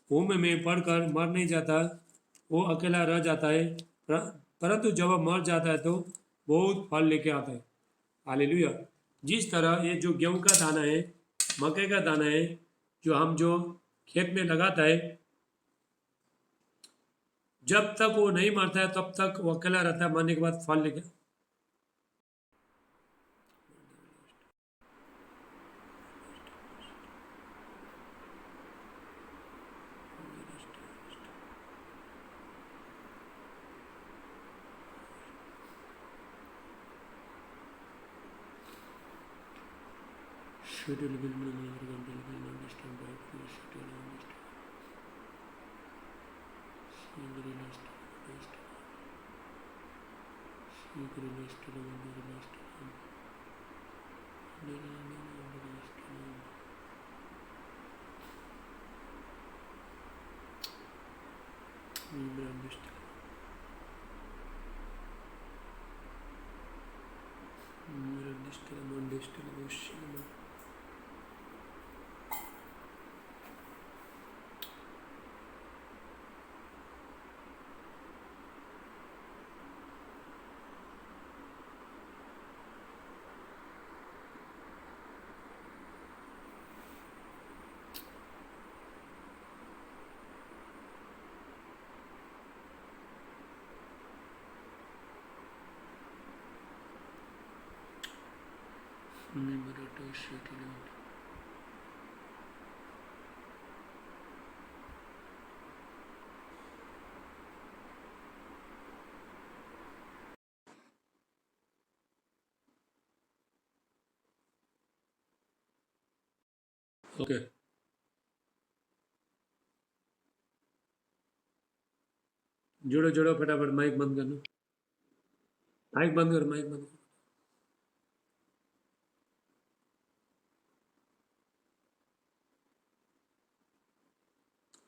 भूमि में पड़कर मर नहीं जाता, वो अकेला रह जाता है, परंतु जब वह मर जाता है तो बहुत फल लेके आता है। हालेलुया। जिस तरह ये जो गेहूं का दाना है, मक्के का दाना है, जो हम जो खेत में लगाता है, जब तक वो नहीं मरता है तब तक वो अकेला रहता है, मरने के बाद फल लेके। ओके, जोड़ो जोड़ो फटाफट, माइक बंद करना, माइक बंद कर, माइक बंद कर।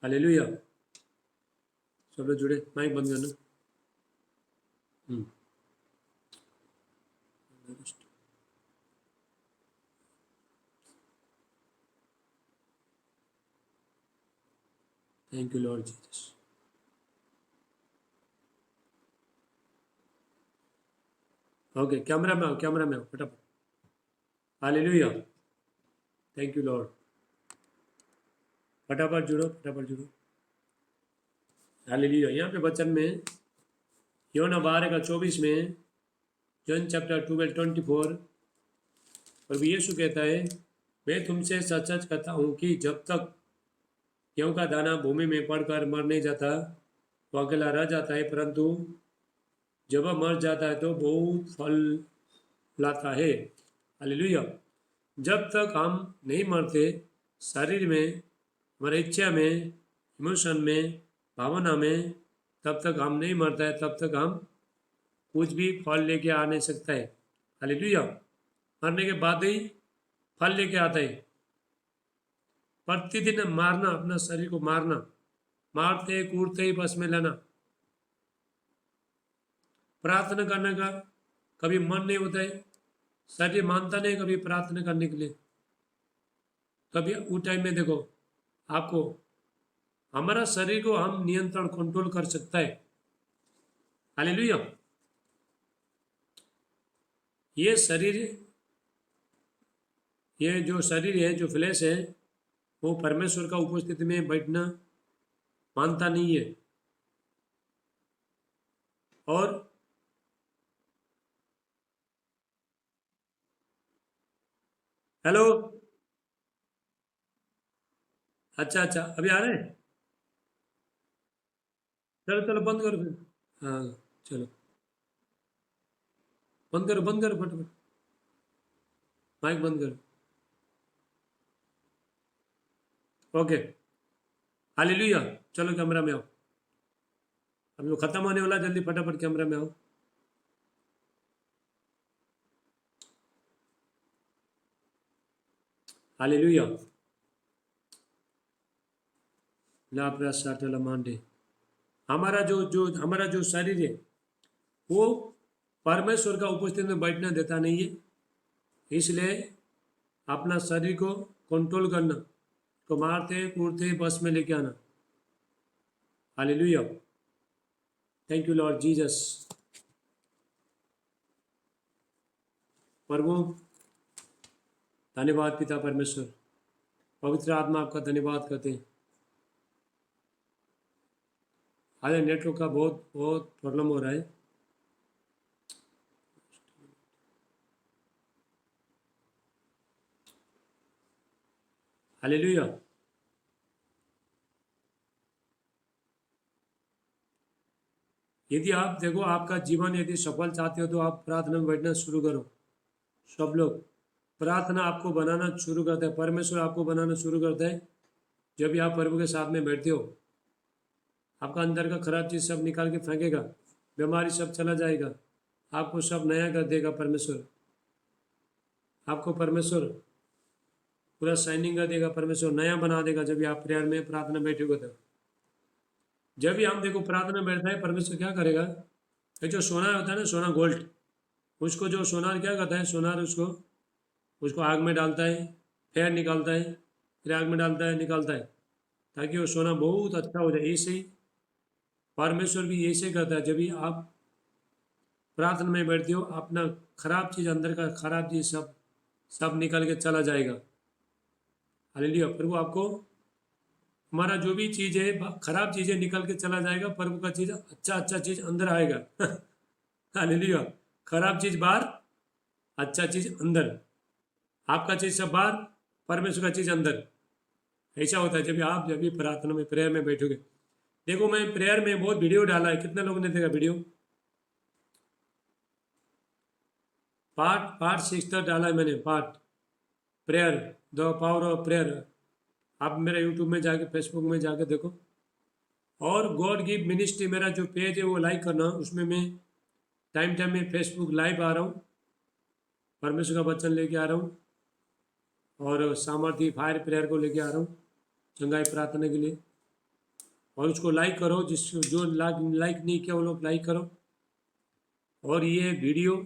हालेलुया। सब लोग जुड़े, माइक बंद करना। Thank you Lord Jesus. Okay, camera में आओ, कैमरा में आओ फटाफट। हालेलुया। Thank you Lord. फटाफट जुड़ो, फटाफट जुड़ो। हालेलुया। यहाँ पे वचन में यूहन्ना 12 का 24 में, जॉन चैप्टर 12:24, प्रभु यीशु कहता है, मैं तुमसे सच सच कहता हूँ कि जब तक गेहूं का दाना भूमि में पड़कर मर नहीं जाता, वो अकेला रह जाता है, परंतु जब वह मर जाता है तो बहुत फल लाता है। हालेलुया। जब तक हम नहीं मरते शरीर में, हमारे इच्छा में, इमोशन में, भावना में, तब तक हम नहीं मरता है, तब तक हम कुछ भी फल लेके आ नहीं सकता है। हालेलुया। मरने के बाद ही फल लेके आता है। प्रतिदिन मारना, अपना शरीर को मारना, मारते कूदते ही बस में लेना, प्रार्थना करने का कभी मन नहीं होता है, शरीर मानता नहीं कभी प्रार्थना करने के लिए। कभी उस टाइम में देखो, आपको हमारा शरीर को हम नियंत्रण कंट्रोल कर सकता है। हालेलुया। ये शरीर, ये जो शरीर है, जो फ्लैश है, वो परमेश्वर का उपस्थिति में बैठना मानता नहीं है। और हेलो, अच्छा अच्छा, अभी आ रहे हैं। चलो चलो बंद करो फिर। हाँ, चलो बंद करो, बंद करो फटाफट, माइक बंद करो। Okay, hallelujah. चलो कैमरा में आओ, अब जो खत्म होने वाला, जल्दी फटाफट कैमरा में आओ। हालेलुया। लापरा साटला मांडे। हमारा जो शरीर है वो परमेश्वर का उपस्थिति में बैठना देता नहीं है, इसलिए अपना शरीर को कंट्रोल करना, तो मारते कूदते बस में लेके आना। Hallelujah. Thank you Lord Jesus. प्रभु धन्यवाद पिता परमेश्वर, पवित्र आत्मा आपका धन्यवाद करते हैं। आज नेटवर्क का बहुत बहुत प्रॉब्लम हो रहा है। हालेलुया। यदि आप देखो आपका जीवन यदि सफल चाहते हो तो आप प्रार्थना में बैठना शुरू करो। सब लोग प्रार्थना आपको बनाना शुरू करता है, परमेश्वर आपको बनाना शुरू करता है जब भी आप प्रभु के साथ में बैठते हो। आपका अंदर का खराब चीज़ सब निकाल के फेंकेगा, बीमारी सब चला जाएगा, आपको सब नया कर देगा परमेश्वर। आपको परमेश्वर पूरा शाइनिंग कर देगा, परमेश्वर नया बना देगा जब भी आप प्रेयर में प्रार्थना बैठोगे तो। जब भी हम देखो प्रार्थना बैठता है, परमेश्वर क्या करेगा, ये जो सोना होता है ना, सोना गोल्ड, उसको जो सोनार क्या करता है, सोनार उसको आग में डालता है, फिर निकालता है, फिर आग में डालता है, निकालता है, ताकि वो सोना बहुत अच्छा हो जाए। ऐसे ही परमेश्वर भी ऐसे करता है। जब भी आप प्रार्थना में बैठते हो, अपना खराब चीज़, अंदर का खराब चीज़ सब सब निकल के चला जाएगा। हालेलुया। प्रभु आपको हमारा जो भी चीज़ है, खराब चीज़ें निकल के चला जाएगा, प्रभु का चीज़ अच्छा अच्छा चीज़ अंदर आएगा। हालेलुया। खराब चीज़ बाहर, अच्छा चीज़ अंदर। आपका चीज़ सब बाहर, परमेश्वर का चीज़ अंदर। ऐसा होता है जब भी प्रार्थना में प्रेयर में बैठोगे। देखो मैं प्रेयर में बहुत वीडियो डाला है, कितने लोगों ने देखा वीडियो? पार्ट 6 तक डाला है मैंने, part prayer, the power of prayer. आप मेरे यूट्यूब में जाके, फेसबुक में जाके देखो। और गॉड गिव मिनिस्ट्री मेरा जो पेज है वो लाइक करना, उसमें मैं टाइम टाइम में फेसबुक लाइव आ रहा हूँ, परमेश्वर का वचन लेके आ रहा हूँ, और सामर्थ्य फायर प्रेयर को लेके आ रहा हूँ चंगाई प्रार्थना के लिए। और उसको लाइक करो, जो लाइक नहीं किया वो लोग लाइक करो। और ये वीडियो